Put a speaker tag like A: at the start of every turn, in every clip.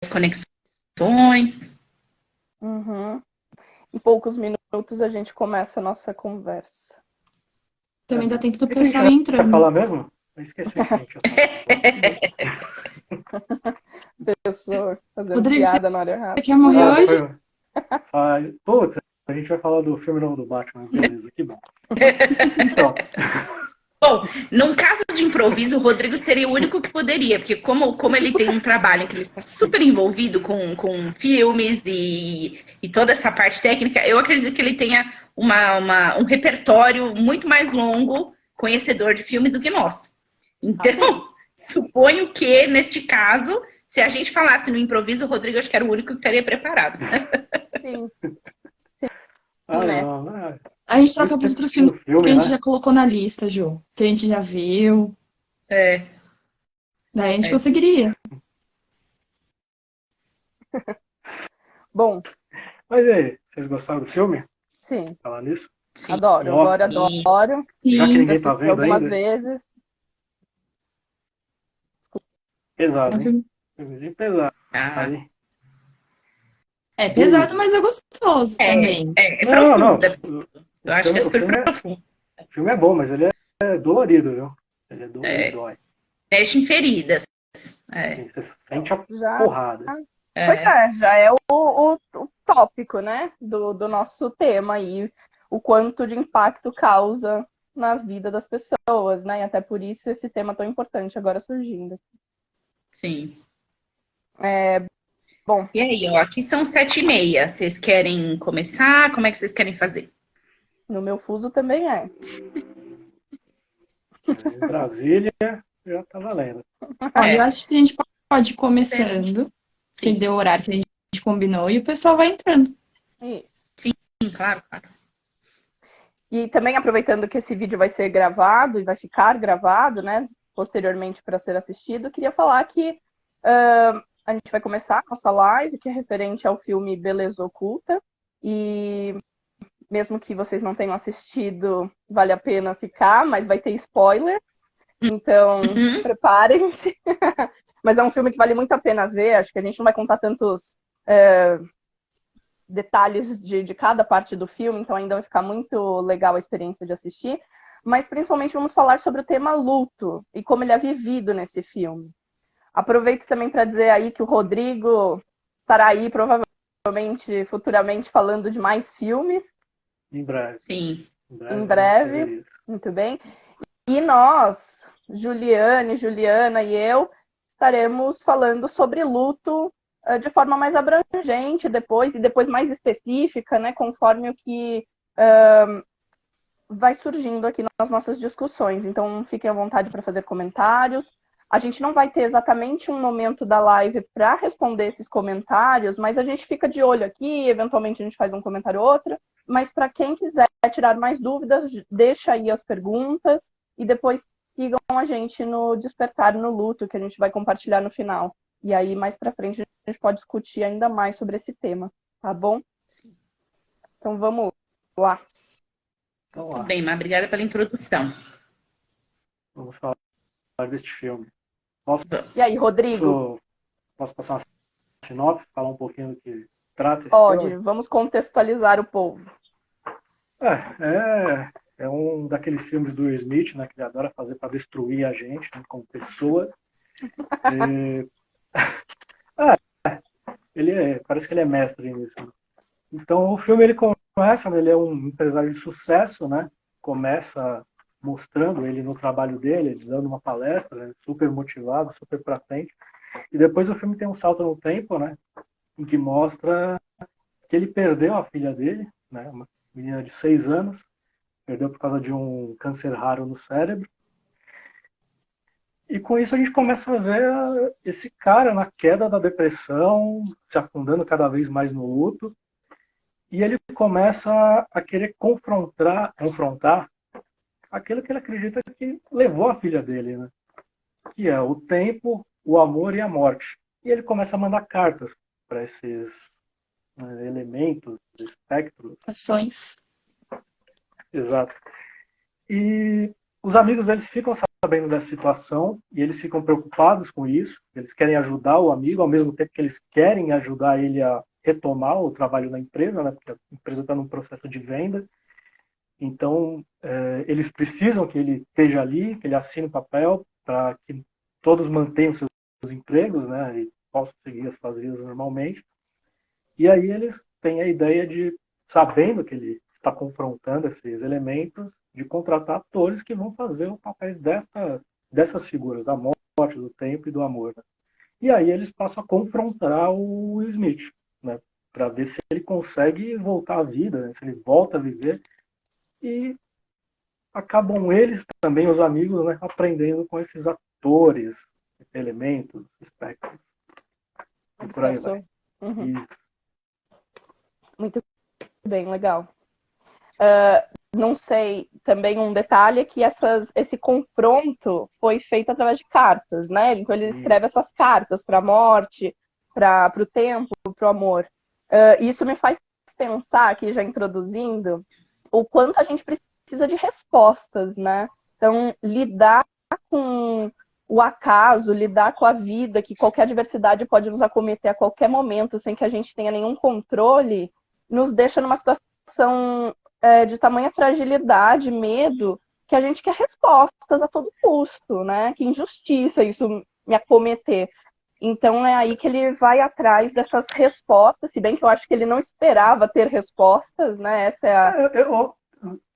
A: conexões.
B: Uhum. Em poucos minutos a gente começa a nossa conversa.
C: Também dá tempo do
D: O que a gente
C: pessoal ir
D: vai
C: entrando.
D: falar mesmo? Eu esqueci o que a gente ia falar.
B: Pessoa fazendo
C: Rodrigo,
B: piada na hora errada.
C: você quer morrer hoje?
D: Putz, a gente vai falar do filme novo do Batman. Beleza, que bom. Então,
A: Bom, num caso de improviso, o Rodrigo seria o único que poderia, porque como ele tem um trabalho em que ele está super envolvido com filmes e toda essa parte técnica, eu acredito que ele tenha um repertório muito mais longo, conhecedor de filmes do que nós. Então, suponho que, neste caso, se a gente falasse no improviso, o Rodrigo acho que era o único que estaria preparado.
B: Sim.
D: né?
C: A gente troca pros outros filmes que a gente
D: né?
C: já colocou na lista, Ju. Que a gente já viu. Daí a gente conseguiria.
B: Bom.
D: Mas e aí, vocês gostaram do filme?
B: Sim.
D: Falar nisso?
A: Sim.
B: Adoro, agora adoro.
D: Já que ninguém tá vendo
B: algumas
D: ainda.
B: vezes.
D: Pesado, hein? Filmezinho pesado. Aí.
C: É pesado, mas é gostoso também.
D: Não.
A: Eu acho que é super profundo.
D: O filme é bom, mas ele é dolorido, viu? Ele é dolorido, dói.
A: Mexe em feridas.
D: Você sente a porrada.
B: Pois é, já é o tópico, né? Do nosso tema aí. O quanto de impacto causa na vida das pessoas, né? E até por isso esse tema tão importante agora surgindo.
A: Sim.
B: Bom.
A: E aí, ó, aqui são 7h30. Vocês querem começar? Como é que vocês querem fazer?
B: No meu fuso também é.
D: Em Brasília já tá valendo.
C: Olha, eu acho que a gente pode ir começando, que deu o horário que a gente combinou, e o pessoal vai entrando.
B: Isso.
A: Sim, claro.
B: E também aproveitando que esse vídeo vai ser gravado e vai ficar gravado, né? Posteriormente para ser assistido, queria falar que a gente vai começar a nossa live, que é referente ao filme Beleza Oculta. E mesmo que vocês não tenham assistido, vale a pena ficar, mas vai ter spoilers. Então, preparem-se. Mas é um filme que vale muito a pena ver. Acho que a gente não vai contar tantos detalhes de cada parte do filme, então ainda vai ficar muito legal a experiência de assistir. Mas principalmente vamos falar sobre o tema luto e como ele é vivido nesse filme. Aproveito também para dizer aí que o Rodrigo estará aí provavelmente futuramente falando de mais filmes.
D: Em breve.
A: Sim.
B: Em breve. Muito bem. E nós, Juliana e eu, estaremos falando sobre luto de forma mais abrangente e depois mais específica, né, conforme o que vai surgindo aqui nas nossas discussões. Então, fiquem à vontade para fazer comentários. A gente não vai ter exatamente um momento da live para responder esses comentários, mas a gente fica de olho aqui, eventualmente a gente faz um comentário ou outro. Mas para quem quiser tirar mais dúvidas, deixa aí as perguntas e depois sigam a gente no Despertar no Luto, que a gente vai compartilhar no final. E aí, mais para frente, a gente pode discutir ainda mais sobre esse tema, tá bom? Então, vamos lá.
A: Muito bem, mas obrigada pela introdução.
D: Vamos falar deste filme.
B: E aí, Rodrigo?
D: Posso passar uma sinopse, falar um pouquinho do que trata esse
B: filme?
D: Pode,
B: vamos contextualizar o povo.
D: É um daqueles filmes do Will Smith, né, que ele adora fazer para destruir a gente, né, como pessoa. Parece que ele é mestre nisso. Né? Então, o filme ele começa, né, ele é um empresário de sucesso, né? Começa mostrando ele no trabalho dele, ele dando uma palestra, né, super motivado, super pra frente. E depois o filme tem um salto no tempo, né, em que mostra que ele perdeu a filha dele, né, uma menina de 6 anos, perdeu por causa de um câncer raro no cérebro. E com isso a gente começa a ver esse cara na queda da depressão, se afundando cada vez mais no luto. E ele começa a querer confrontar aquilo que ele acredita que levou a filha dele, né? Que é o tempo, o amor e a morte. E ele começa a mandar cartas para esses elementos, espectros.
C: Ações.
D: Exato. E os amigos dele ficam sabendo dessa situação e eles ficam preocupados com isso. Eles querem ajudar o amigo, ao mesmo tempo que eles querem ajudar ele a retomar o trabalho na empresa, né? Porque a empresa está num processo de venda. Então, eles precisam que ele esteja ali, que ele assine o papel para que todos mantenham seus empregos, né? E possam seguir as suas vidas normalmente. E aí eles têm a ideia de, sabendo que ele está confrontando esses elementos, de contratar atores que vão fazer os papéis dessas figuras, da morte, do tempo e do amor. Né? E aí eles passam a confrontar o Will Smith, né? Para ver se ele consegue voltar à vida, né? Se ele volta a viver. E acabam eles também, os amigos, né? Aprendendo com esses atores, elementos, espectros. E por aí vai.
B: Uhum. Muito bem, legal. Não sei, também um detalhe é que esse confronto foi feito através de cartas, né? Então ele escreve essas cartas para a morte, para o tempo, para o amor. Isso me faz pensar, aqui já introduzindo, o quanto a gente precisa de respostas, né? Então, lidar com o acaso, lidar com a vida, que qualquer adversidade pode nos acometer a qualquer momento, sem que a gente tenha nenhum controle, nos deixa numa situação de tamanha fragilidade, medo, que a gente quer respostas a todo custo, né? Que injustiça isso me acometer. Então é aí que ele vai atrás dessas respostas, se bem que eu acho que ele não esperava ter respostas, né? Essa é a...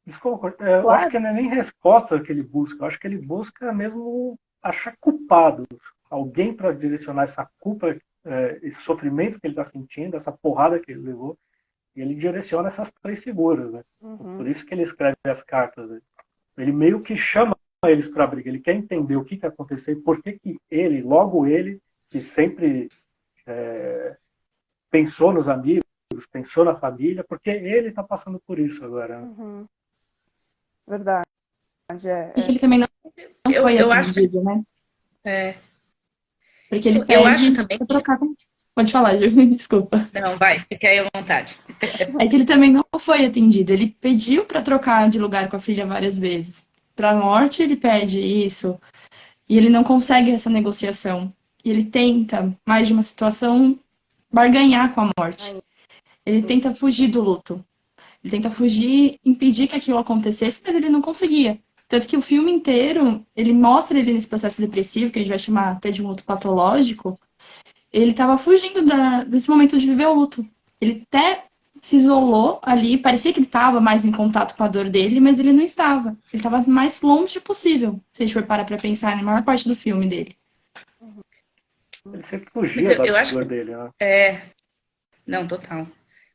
D: Desculpa,
B: Claro.
D: Eu acho que não é nem resposta que ele busca, eu acho que ele busca mesmo achar culpados, alguém para direcionar essa culpa, esse sofrimento que ele está sentindo, essa porrada que ele levou, e ele direciona essas três figuras, né?
B: Uhum.
D: Por isso que ele escreve as cartas. Né? Ele meio que chama eles para a briga, ele quer entender o que aconteceu e por que ele, logo ele, que sempre pensou nos amigos, pensou na família, porque ele está passando por isso agora. Né?
B: Uhum. Verdade.
C: E que ele também não foi atendido, né? Porque ele pede
A: eu acho também
C: pra trocar com... Pode falar, Ju, desculpa.
A: Não, vai, fica aí à vontade.
C: É que ele também não foi atendido. Ele pediu para trocar de lugar com a filha várias vezes. Para a morte, ele pede isso. E ele não consegue essa negociação. E ele tenta, mais de uma situação, barganhar com a morte. Ele tenta fugir do luto. Ele tenta fugir, impedir que aquilo acontecesse, mas ele não conseguia. Tanto que o filme inteiro, ele mostra ele nesse processo depressivo, que a gente vai chamar até de um luto patológico. Ele estava fugindo desse momento de viver o luto. Ele até se isolou ali, parecia que ele estava mais em contato com a dor dele, mas ele não estava. Ele estava mais longe possível, se a gente for parar para pensar na maior parte do filme dele.
D: Ele sempre fugia da dor dele, né?
A: Não, total.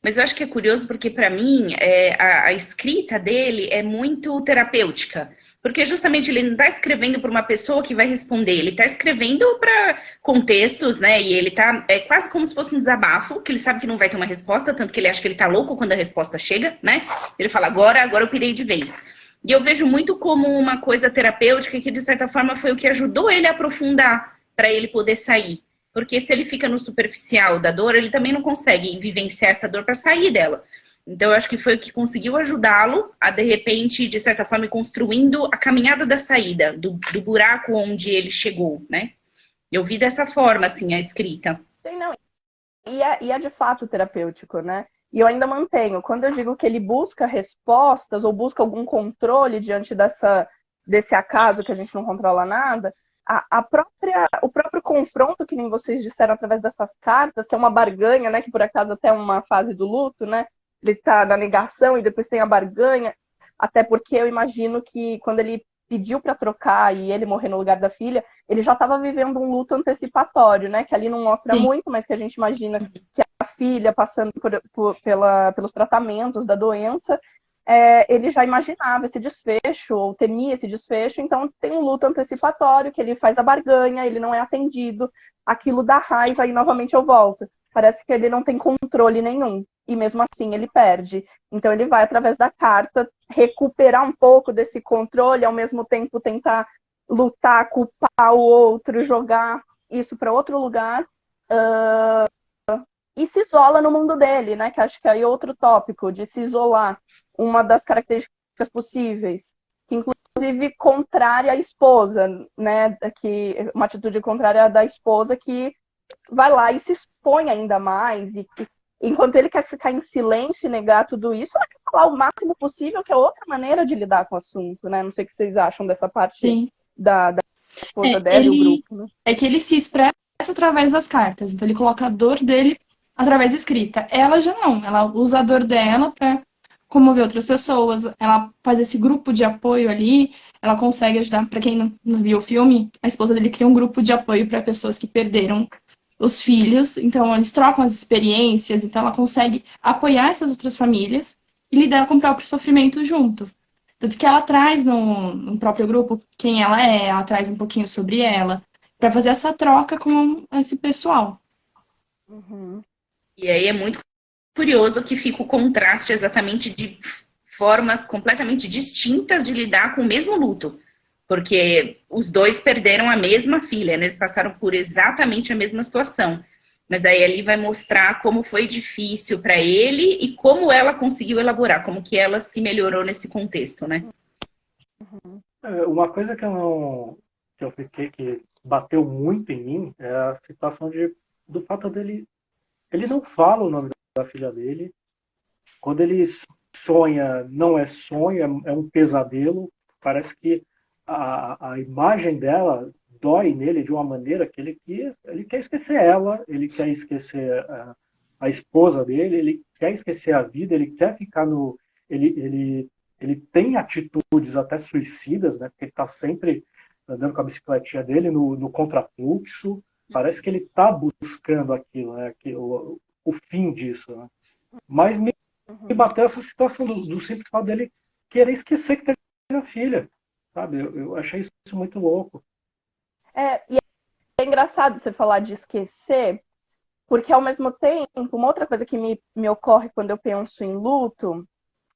A: Mas eu acho que é curioso porque, para mim, a escrita dele é muito terapêutica. Porque justamente ele não está escrevendo para uma pessoa que vai responder, ele está escrevendo para contextos, né? E ele tá quase como se fosse um desabafo, que ele sabe que não vai ter uma resposta, tanto que ele acha que ele tá louco quando a resposta chega, né? Ele fala, agora eu pirei de vez. E eu vejo muito como uma coisa terapêutica que, de certa forma, foi o que ajudou ele a aprofundar para ele poder sair. Porque se ele fica no superficial da dor, ele também não consegue vivenciar essa dor para sair dela. Então, eu acho que foi o que conseguiu ajudá-lo a, de repente, de certa forma, ir construindo a caminhada da saída, do buraco onde ele chegou, né? Eu vi dessa forma, assim, a escrita.
B: Não. E é de fato terapêutico, né? E eu ainda mantenho, quando eu digo que ele busca respostas ou busca algum controle diante desse acaso que a gente não controla nada, o próprio confronto, que nem vocês disseram através dessas cartas, que é uma barganha, né? Que por acaso até é uma fase do luto, né? Ele tá na negação e depois tem a barganha, até porque eu imagino que quando ele pediu para trocar e ele morrer no lugar da filha, ele já estava vivendo um luto antecipatório, né? Que ali não mostra muito, mas que a gente imagina que a filha passando pelos tratamentos da doença, ele já imaginava esse desfecho, ou temia esse desfecho, então tem um luto antecipatório, que ele faz a barganha, ele não é atendido, aquilo dá raiva e novamente eu volto. Parece que ele não tem controle nenhum. E mesmo assim ele perde. Então ele vai, através da carta, recuperar um pouco desse controle, ao mesmo tempo tentar lutar, culpar o outro, jogar isso para outro lugar. E se isola no mundo dele, né? Que acho que aí é outro tópico, de se isolar. Uma das características possíveis, que inclusive, contrária à esposa, né? Uma atitude contrária da esposa que vai lá e se expõe ainda mais. E enquanto ele quer ficar em silêncio e negar tudo isso, ela quer falar o máximo possível, que é outra maneira de lidar com o assunto, né? Não sei o que vocês acham dessa parte
C: Sim.
B: da esposa dela e o grupo, né?
C: É que ele se expressa através das cartas. Então, ele coloca a dor dele através da escrita. Ela já não. Ela usa a dor dela para comover outras pessoas. Ela faz esse grupo de apoio ali. Ela consegue ajudar. Para quem não viu o filme, a esposa dele cria um grupo de apoio para pessoas que perderam os filhos. Então, eles trocam as experiências. Então, ela consegue apoiar essas outras famílias e lidar com o próprio sofrimento junto. Tanto que ela traz no próprio grupo quem ela é, ela traz um pouquinho sobre ela, para fazer essa troca com esse pessoal.
B: Uhum.
A: E aí é muito curioso que fica o contraste exatamente de formas completamente distintas de lidar com o mesmo luto. Porque os dois perderam a mesma filha, né? Eles passaram por exatamente a mesma situação. Mas aí ali vai mostrar como foi difícil para ele e como ela conseguiu elaborar, como que ela se melhorou nesse contexto, né?
D: Uma coisa que eu fiquei que bateu muito em mim é a situação do fato dele, ele não fala o nome da filha dele. Quando ele sonha, não é sonho, é um pesadelo. Parece que a imagem dela dói nele de uma maneira que ele quer esquecer ela, ele quer esquecer a esposa dele, ele quer esquecer a vida, ele quer ficar no... Ele tem atitudes até suicidas, né? Porque ele está sempre andando com a bicicletinha dele no contrafluxo. Parece que ele está buscando aquilo, né? O fim disso, né? Mas me bateu essa situação do simples fato dele querer esquecer que teve a filha, sabe? Eu achei isso muito louco.
B: E é engraçado você falar de esquecer, porque ao mesmo tempo, uma outra coisa que me ocorre quando eu penso em luto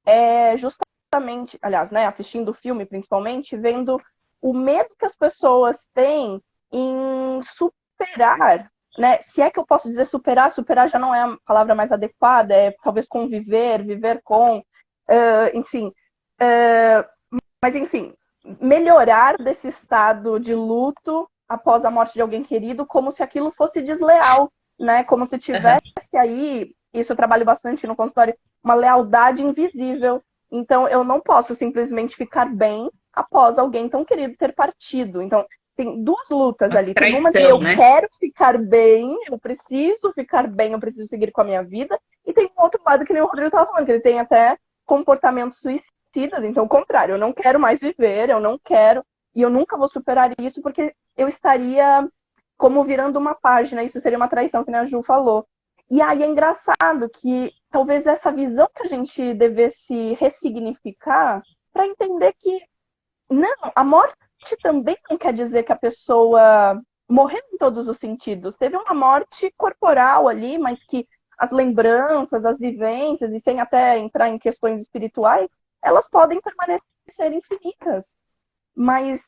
B: é justamente, aliás, né, assistindo o filme principalmente, vendo o medo que as pessoas têm em superar, né? Se é que eu posso dizer superar já não é a palavra mais adequada, é talvez conviver, viver com, enfim. Mas enfim, melhorar desse estado de luto após a morte de alguém querido, como se aquilo fosse desleal, né? Como se tivesse aí, isso eu trabalho bastante no consultório, uma lealdade invisível. Então, eu não posso simplesmente ficar bem após alguém tão querido ter partido. Então, tem duas lutas ali. Tem uma que eu quero ficar bem, eu preciso ficar bem, eu preciso seguir com a minha vida. E tem um outro lado que nem o Rodrigo estava falando, que ele tem até comportamentos suicidas. Então, o contrário, eu não quero mais viver, eu não quero, e eu nunca vou superar isso, porque eu estaria como virando uma página, isso seria uma traição, que nem a Ju falou. E aí é engraçado que talvez essa visão que a gente devesse ressignificar para entender que não, a morte também não quer dizer que a pessoa morreu em todos os sentidos. Teve uma morte corporal ali, mas que as lembranças, as vivências, e sem até entrar em questões espirituais, elas podem permanecer infinitas. Mas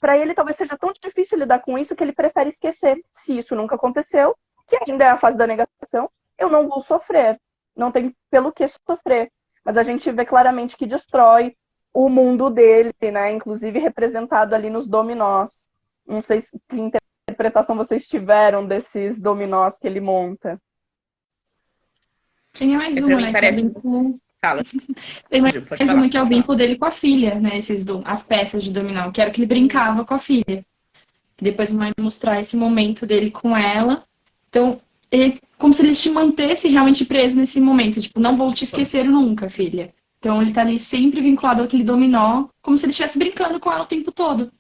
B: para ele talvez seja tão difícil lidar com isso que ele prefere esquecer. Se isso nunca aconteceu, que ainda é a fase da negação, eu não vou sofrer. Não tem pelo que sofrer. Mas a gente vê claramente que destrói o mundo dele, né? Inclusive representado ali nos dominós. Não sei que interpretação vocês tiveram desses dominós que ele monta.
C: Tem mais uma, né?
A: Parece... Fala.
C: Tem mais uma que é o vínculo dele com a filha, né? As peças de dominó, que era que ele brincava com a filha. Depois vai mostrar esse momento dele com ela. Então, como se ele te mantesse realmente preso nesse momento. Tipo, não vou te esquecer nunca, filha. Então, ele tá ali sempre vinculado àquele dominó, como se ele estivesse brincando com ela o tempo todo.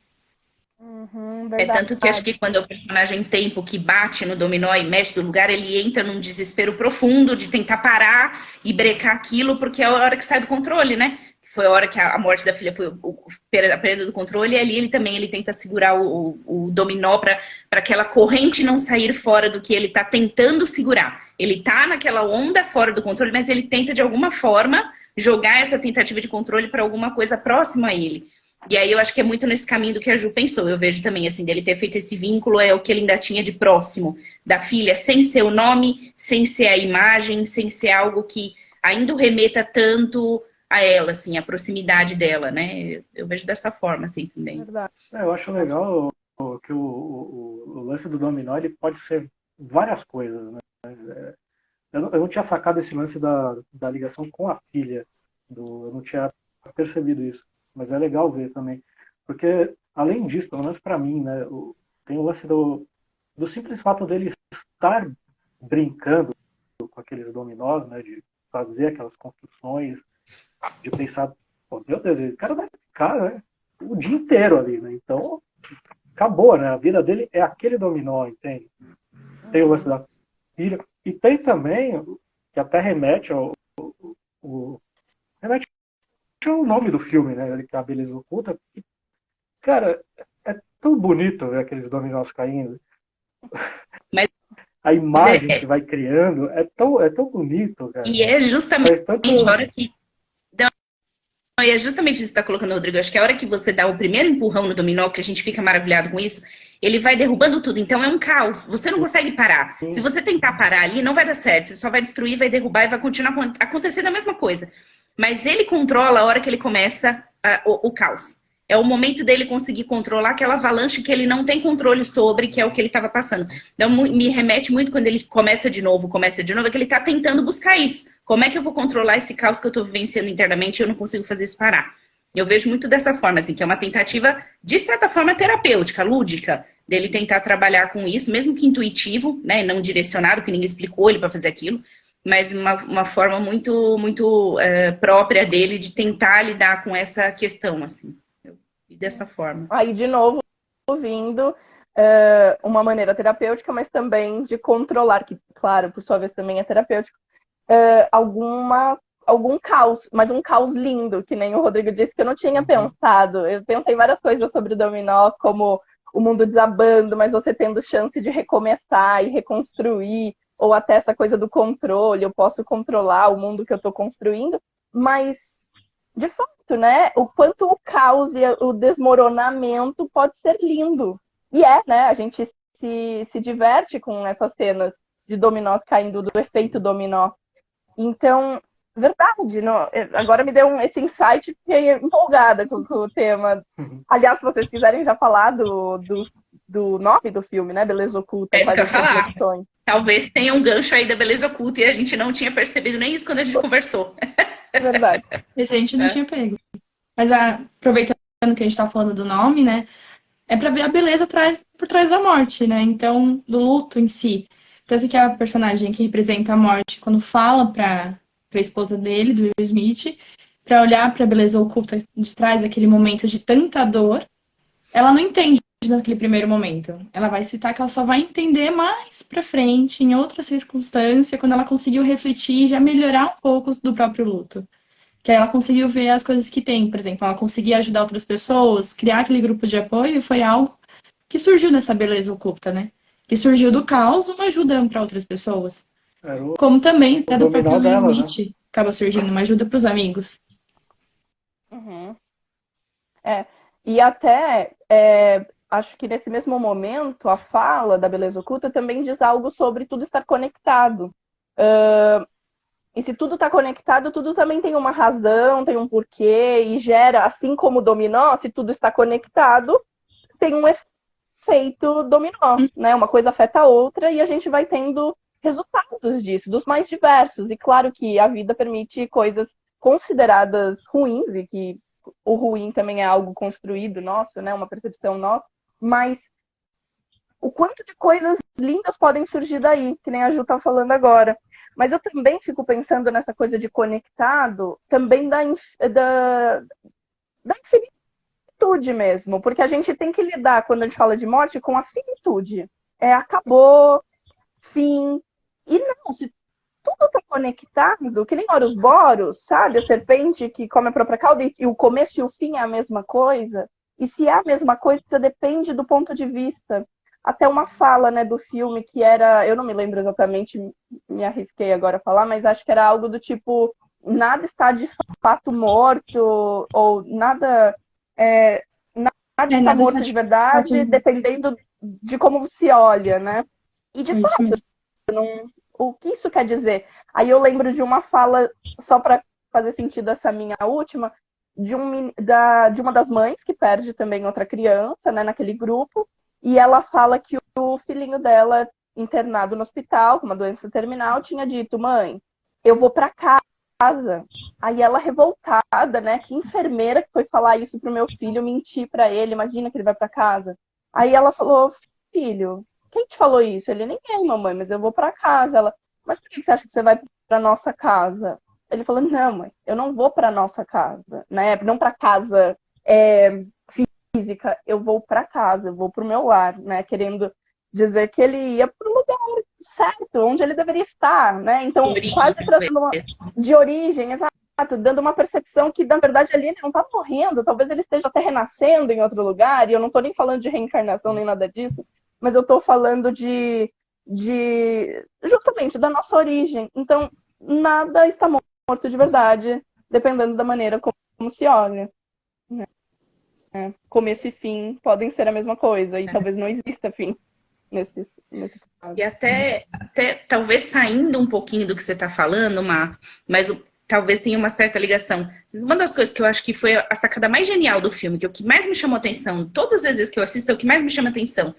A: Tanto que acho que quando é o personagem Tempo que bate no dominó e mexe do lugar, ele entra num desespero profundo de tentar parar e brecar aquilo, porque é a hora que sai do controle, né? Foi a hora que a morte da filha foi a perda do controle, e ali ele tenta segurar o dominó para aquela corrente não sair fora do que ele tá tentando segurar. Ele tá naquela onda fora do controle, mas ele tenta de alguma forma jogar essa tentativa de controle para alguma coisa próxima a ele. E aí eu acho que é muito nesse caminho do que a Ju pensou. Eu vejo também, assim, dele ter feito esse vínculo, é o que ele ainda tinha de próximo da filha, sem ser o nome, sem ser a imagem, sem ser algo que ainda o remeta tanto a ela, assim, a proximidade dela, né? Eu vejo dessa forma, assim, também.
B: Verdade.
D: Eu acho legal que o lance do dominó ele pode ser várias coisas, né? Eu não tinha sacado esse lance da ligação com a filha. Eu não tinha percebido isso. Mas é legal ver também. Porque, além disso, pelo menos para mim, né, tem o lance do simples fato dele estar brincando com aqueles dominós, né, de fazer aquelas construções, de pensar, pô, meu Deus, o cara vai ficar, né, o dia inteiro ali, né? Então, acabou, né? A vida dele é aquele dominó, entende? Tem o lance da filha. E tem também, que até remete remete ao nome do filme, né? Que é A Beleza Oculta. E, cara, é tão bonito ver aqueles dominós caindo.
A: Mas
D: A imagem que vai criando é tão bonito, cara.
A: E é justamente
D: tanto...
A: a hora que... E é justamente isso que você está colocando, Rodrigo. Acho que a hora que você dá o primeiro empurrão no dominó, que a gente fica maravilhado com isso, ele vai derrubando tudo. Então é um caos. Você não consegue parar. Se você tentar parar ali, não vai dar certo. Você só vai destruir, vai derrubar e vai continuar acontecendo a mesma coisa. Mas ele controla a hora que ele começa o caos. É o momento dele conseguir controlar aquela avalanche que ele não tem controle sobre, que é o que ele estava passando. Então, me remete muito quando ele começa de novo, é que ele está tentando buscar isso. Como é que eu vou controlar esse caos que eu estou vivenciando internamente e eu não consigo fazer isso parar? Eu vejo muito dessa forma, assim, que é uma tentativa, de certa forma, terapêutica, lúdica, dele tentar trabalhar com isso, mesmo que intuitivo, né, não direcionado, que ninguém explicou ele para fazer aquilo, mas uma forma muito, muito própria dele de tentar lidar com essa questão, assim. E dessa forma.
B: Aí, de novo, vindo uma maneira terapêutica, mas também de controlar, que, claro, por sua vez também é terapêutico, algum caos, mas um caos lindo, que nem o Rodrigo disse, que eu não tinha pensado. Eu pensei em várias coisas sobre o dominó, como o mundo desabando, mas você tendo chance de recomeçar e reconstruir, ou até essa coisa do controle, eu posso controlar o mundo que eu estou construindo, mas, de fato, né, o quanto o caos e o desmoronamento pode ser lindo. E né, a gente se diverte com essas cenas de dominós caindo, do efeito dominó. Então, verdade, não, agora me deu esse insight, fiquei empolgada com o tema. Aliás, se vocês quiserem já falar do nome do filme, né, Beleza Oculta,
A: isso que eu ia falar.
B: Reflexões.
A: Talvez tenha um gancho aí da Beleza Oculta e a gente não tinha percebido nem isso quando a gente conversou.
B: Verdade.
C: Esse a gente não tinha pego. Mas aproveitando que a gente tá falando do nome, né? É pra ver a beleza por trás da morte, né? Então, do luto em si. Tanto que a personagem que representa a morte, quando fala pra esposa dele, do Will Smith, pra olhar pra beleza oculta de trás daquele momento de tanta dor, ela não entende naquele primeiro momento. Ela vai citar que ela só vai entender mais pra frente, em outra circunstância, quando ela conseguiu refletir e já melhorar um pouco do próprio luto. Que aí ela conseguiu ver as coisas que tem. Por exemplo, ela conseguia ajudar outras pessoas, criar aquele grupo de apoio, foi algo que surgiu nessa beleza oculta, né? Que surgiu do caos, uma ajuda para outras pessoas. Como também até do próprio Will Smith, né? Acaba surgindo uma ajuda para os amigos.
B: Uhum. E até, acho que nesse mesmo momento, a fala da beleza oculta também diz algo sobre tudo estar conectado. E se tudo está conectado, tudo também tem uma razão, tem um porquê, e gera, assim como o dominó, se tudo está conectado, tem um efeito dominó, né? Uma coisa afeta a outra e a gente vai tendo resultados disso, dos mais diversos. E claro que a vida permite coisas consideradas ruins, e que o ruim também é algo construído nosso, né? Uma percepção nossa, mas o quanto de coisas lindas podem surgir daí, que nem a Ju está falando agora. Mas eu também fico pensando nessa coisa de conectado, também da infinitude mesmo. Porque a gente tem que lidar, quando a gente fala de morte, com a finitude. Acabou, fim. E não, se tudo está conectado, que nem Ouroboros, sabe? A serpente que come a própria cauda, e o começo e o fim é a mesma coisa. E se é a mesma coisa, depende do ponto de vista. Até uma fala, né, do filme que era, eu não me lembro exatamente, me arrisquei agora a falar, mas acho que era algo do tipo, nada está de fato morto, ou nada está morto de verdade, dependendo de como se olha, né? E de fato, o que isso quer dizer? Aí eu lembro de uma fala, só para fazer sentido essa minha última, de uma das mães que perde também outra criança, né, naquele grupo, e ela fala que o filhinho dela, internado no hospital, com uma doença terminal, tinha dito: mãe, eu vou para casa. Aí ela revoltada, né, que enfermeira que foi falar isso pro meu filho, mentir para ele, imagina que ele vai para casa. Aí ela falou: filho, quem te falou isso? Ele: ninguém, mamãe, mas eu vou para casa. Ela: mas por que você acha que você vai para nossa casa? Ele falou: não, mãe, eu não vou para nossa casa, né? Não para casa física, eu vou para casa, eu vou pro meu lar, né? Querendo dizer que ele ia pro lugar certo, onde ele deveria estar, né? Então,
A: Origem,
B: quase trazendo de origem, exato, dando uma percepção que, na verdade, ali ele não está morrendo, talvez ele esteja até renascendo em outro lugar, e eu não estou nem falando de reencarnação nem nada disso, mas eu estou falando de justamente da nossa origem. Então, nada está morto de verdade, dependendo da maneira como se olha. Começo e fim podem ser a mesma coisa, e talvez não exista fim nesse caso.
A: E até talvez saindo um pouquinho do que você está falando, mas talvez tenha uma certa ligação. Uma das coisas que eu acho que foi a sacada mais genial do filme, que é o que mais me chamou atenção, todas as vezes que eu assisto, é o que mais me chama atenção,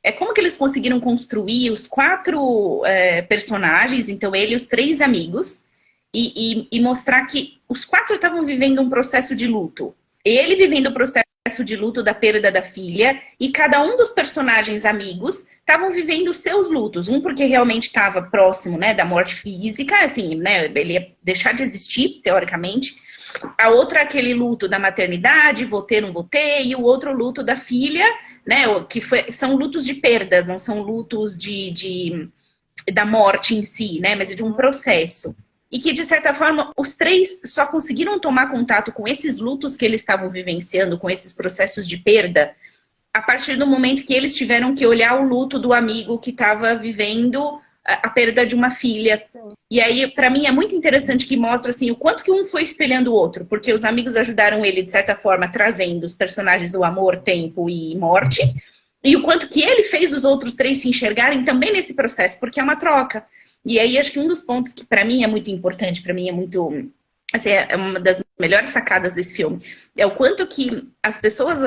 A: é como que eles conseguiram construir os 4 personagens, então ele e os 3 amigos, e mostrar que os 4 estavam vivendo um processo de luto. Ele vivendo o processo de luto da perda da filha, e cada um dos personagens amigos estavam vivendo os seus lutos. Um porque realmente estava próximo, né, da morte física, assim, né, ele ia deixar de existir, teoricamente. A outra, aquele luto da maternidade, vou ter, não vou ter, e o outro luto da filha, né, são lutos de perdas, não são lutos da morte em si, né, mas de um processo. E que, de certa forma, os 3 só conseguiram tomar contato com esses lutos que eles estavam vivenciando, com esses processos de perda, a partir do momento que eles tiveram que olhar o luto do amigo que estava vivendo a perda de uma filha. E aí, para mim, é muito interessante que mostra assim, o quanto que um foi espelhando o outro, porque os amigos ajudaram ele, de certa forma, trazendo os personagens do amor, tempo e morte, e o quanto que ele fez os outros 3 se enxergarem também nesse processo, porque é uma troca. E aí, acho que um dos pontos que para mim é muito importante, para mim é muito... Assim, é uma das melhores sacadas desse filme. É o quanto que as pessoas,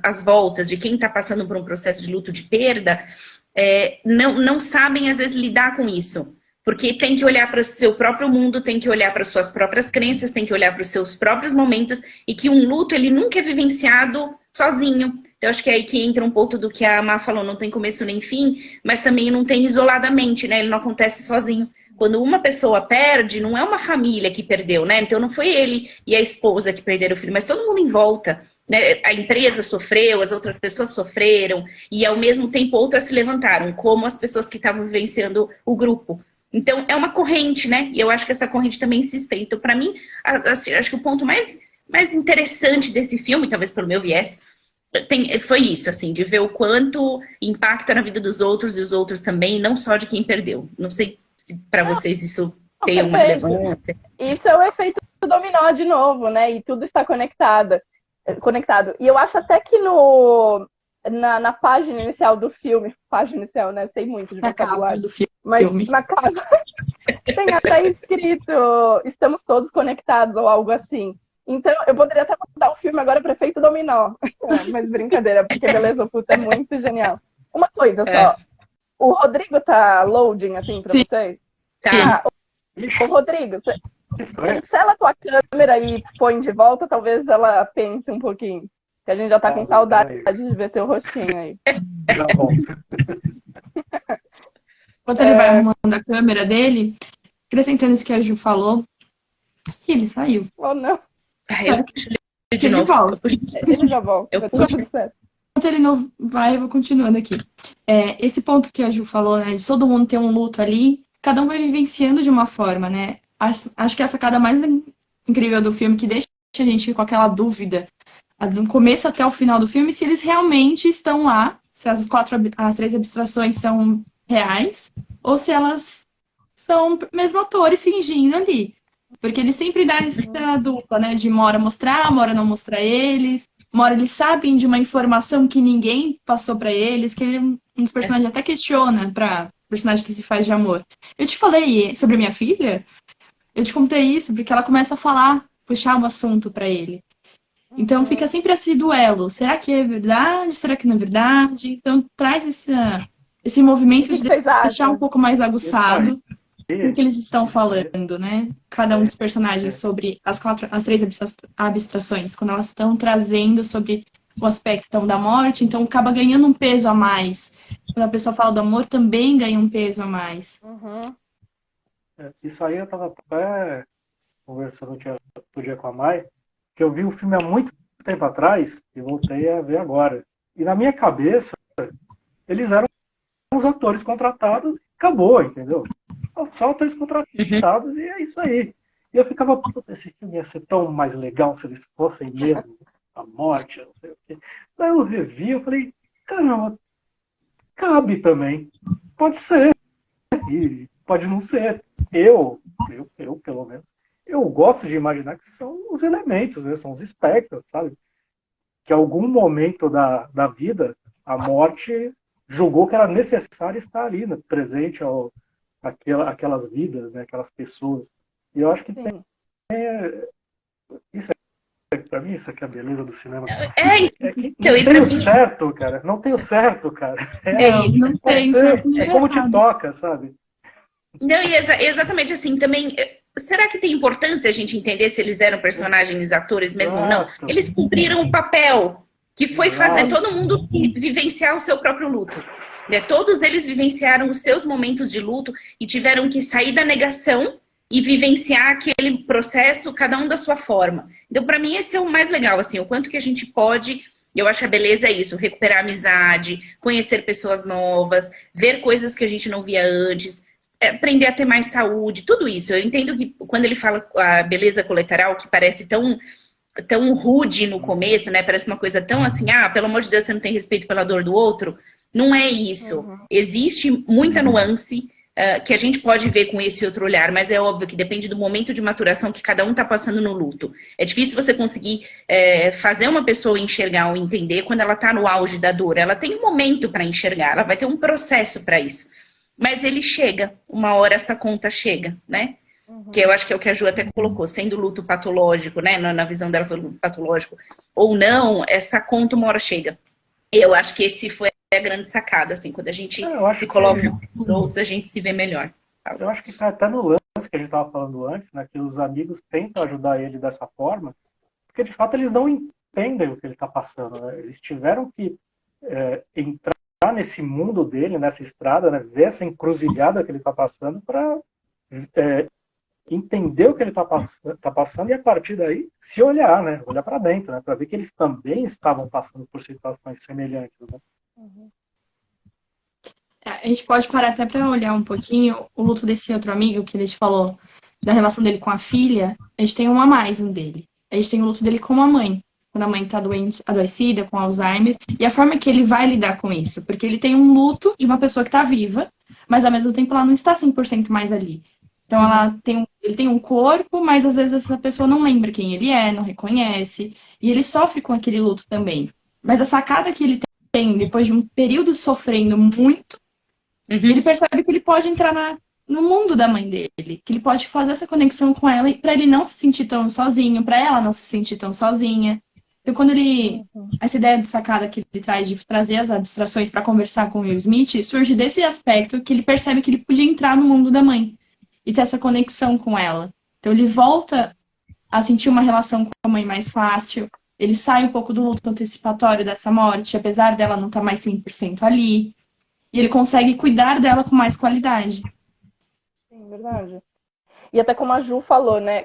A: as voltas de quem está passando por um processo de luto de perda, não sabem, às vezes, lidar com isso. Porque tem que olhar para o seu próprio mundo, tem que olhar para as suas próprias crenças, tem que olhar para os seus próprios momentos, e que um luto, ele nunca é vivenciado sozinho. Então, acho que é aí que entra um ponto do que a Má falou, não tem começo nem fim, mas também não tem isoladamente, né? Ele não acontece sozinho. Quando uma pessoa perde, não é uma família que perdeu, né? Então, não foi ele e a esposa que perderam o filho, mas todo mundo em volta, né? A empresa sofreu, as outras pessoas sofreram, e ao mesmo tempo outras se levantaram, como as pessoas que estavam vivenciando o grupo. Então, é uma corrente, né? E eu acho que essa corrente também se estende. Então, para mim, assim, acho que o ponto mais interessante desse filme, talvez pelo meu viés, foi isso, assim, de ver o quanto impacta na vida dos outros e os outros também, não só de quem perdeu. Não sei se para vocês isso tem uma relevância.
B: Isso é o efeito dominó de novo, né? E tudo está conectado. E eu acho até que na página inicial do filme, página inicial, né? Sei muito de vocabulário do filme. Mas na capa tem até escrito "estamos todos conectados" ou algo assim. Então, eu poderia até mudar o filme agora para efeito dominó. Mas brincadeira, porque Beleza Oculta é muito genial. Uma coisa só. O Rodrigo tá loading, assim, para vocês?
A: Tá.
B: O Rodrigo, cancela a tua câmera e põe de volta, talvez ela pense um pouquinho. Que a gente já tá com saudade de ver seu rostinho aí.
D: Tá bom.
C: Enquanto ele vai arrumando a câmera dele, acrescentando isso que a Ju falou, ele saiu.
B: Oh, não.
A: Eu puxo ele de novo.
B: Ele já volta.
A: Eu puxo.
C: Enquanto ele não vai, eu vou continuando aqui. Esse ponto que a Ju falou, né, de todo mundo ter um luto ali, cada um vai vivenciando de uma forma, né? Acho que é a sacada mais incrível do filme, que deixa a gente com aquela dúvida, do começo até o final do filme, se eles realmente estão lá, se as 3 abstrações são reais, ou se elas são mesmo atores fingindo ali. Porque ele sempre dá essa dupla, né? De uma hora mostrar, uma hora não mostrar eles. Uma hora eles sabem de uma informação que ninguém passou pra eles, que um dos personagens até questiona pra personagem que se faz de amor. Eu te falei sobre minha filha? Eu te contei isso porque ela começa a falar, puxar o assunto pra ele. Então fica sempre esse duelo. Será que é verdade? Será que não é verdade? Então traz esse movimento de deixar um pouco mais aguçado o que eles estão falando, né? Cada um dos personagens sobre as três abstrações, quando elas estão trazendo sobre o aspecto então, da morte, então acaba ganhando um peso a mais. Quando a pessoa fala do amor, também ganha um peso a mais.
D: Isso aí eu estava até conversando outro dia com a Mai, que eu vi o filme há muito tempo atrás e voltei a ver agora. E na minha cabeça, eles eram os atores contratados e acabou, entendeu? Só atores contratados e é isso aí. E eu ficava, esse filme ia ser tão mais legal se eles fossem mesmo a morte, não sei o quê. Daí eu revi, eu falei, caramba, cabe também. Pode ser. E pode não ser. Eu, pelo menos, eu gosto de imaginar que são os elementos, né? São os espectros, sabe? Que em algum momento da vida, a morte julgou que era necessário estar ali, né? Presente aquelas vidas, né? Aquelas pessoas. E eu acho que tem isso pra mim, isso aqui é a beleza do cinema. Não tem o certo, cara. Não tem o certo, cara.
C: Isso, não tem certo.
D: É como te toca, sabe?
A: Não, e exatamente assim, também... Será que tem importância a gente entender se eles eram personagens, atores mesmo ou não? Eles cumpriram o papel que foi fazer todo mundo vivenciar o seu próprio luto. Né? Todos eles vivenciaram os seus momentos de luto e tiveram que sair da negação e vivenciar aquele processo, cada um da sua forma. Então, para mim, esse é o mais legal, assim, o quanto que a gente pode... Eu acho que a beleza é isso, recuperar a amizade, conhecer pessoas novas, ver coisas que a gente não via antes... aprender a ter mais saúde, tudo isso. Eu entendo que quando ele fala a beleza colateral, que parece tão rude no começo, né? Parece uma coisa tão assim, pelo amor de Deus, você não tem respeito pela dor do outro. Não é isso. Existe muita nuance que a gente pode ver com esse outro olhar, mas é óbvio que depende do momento de maturação que cada um está passando no luto. É difícil você conseguir fazer uma pessoa enxergar ou entender quando ela está no auge da dor. Ela tem um momento para enxergar, ela vai ter um processo para isso. Mas ele chega, uma hora essa conta chega, né? Que eu acho que é o que a Ju até colocou, sendo luto patológico, né? Na visão dela foi luto patológico ou não, essa conta uma hora chega. Eu acho que esse foi a grande sacada, assim, quando a gente se coloca por outros, a gente se vê melhor.
D: Eu acho que tá até no lance que a gente estava falando antes, né? Que os amigos tentam ajudar ele dessa forma, porque de fato eles não entendem o que ele está passando, né? Eles tiveram que entrar nesse mundo dele, nessa estrada, né? Ver essa encruzilhada que ele está passando para entender o que ele está passando e a partir daí se olhar, né? Olhar para dentro, né? Para ver que eles também estavam passando por situações semelhantes, né?
C: A gente pode parar até para olhar um pouquinho o luto desse outro amigo que ele te falou da relação dele com a filha. A gente tem um a mais dele. A gente tem o luto dele com a mãe. Quando a mãe está adoecida, com Alzheimer, e a forma que ele vai lidar com isso. Porque ele tem um luto de uma pessoa que está viva, mas ao mesmo tempo ela não está 100% mais ali. Então ele tem um corpo, mas às vezes essa pessoa não lembra quem ele é, não reconhece, e ele sofre com aquele luto também. Mas a sacada que ele tem, depois de um período sofrendo muito, ele percebe que ele pode entrar no mundo da mãe dele, que ele pode fazer essa conexão com ela, para ele não se sentir tão sozinho, para ela não se sentir tão sozinha. Então, quando essa ideia de sacada que ele traz de trazer as abstrações para conversar com o Will Smith, surge desse aspecto que ele percebe que ele podia entrar no mundo da mãe e ter essa conexão com ela. Então, ele volta a sentir uma relação com a mãe mais fácil, ele sai um pouco do luto antecipatório dessa morte, apesar dela não estar mais 100% ali, e ele consegue cuidar dela com mais qualidade.
B: Sim, verdade. E até como a Ju falou, né,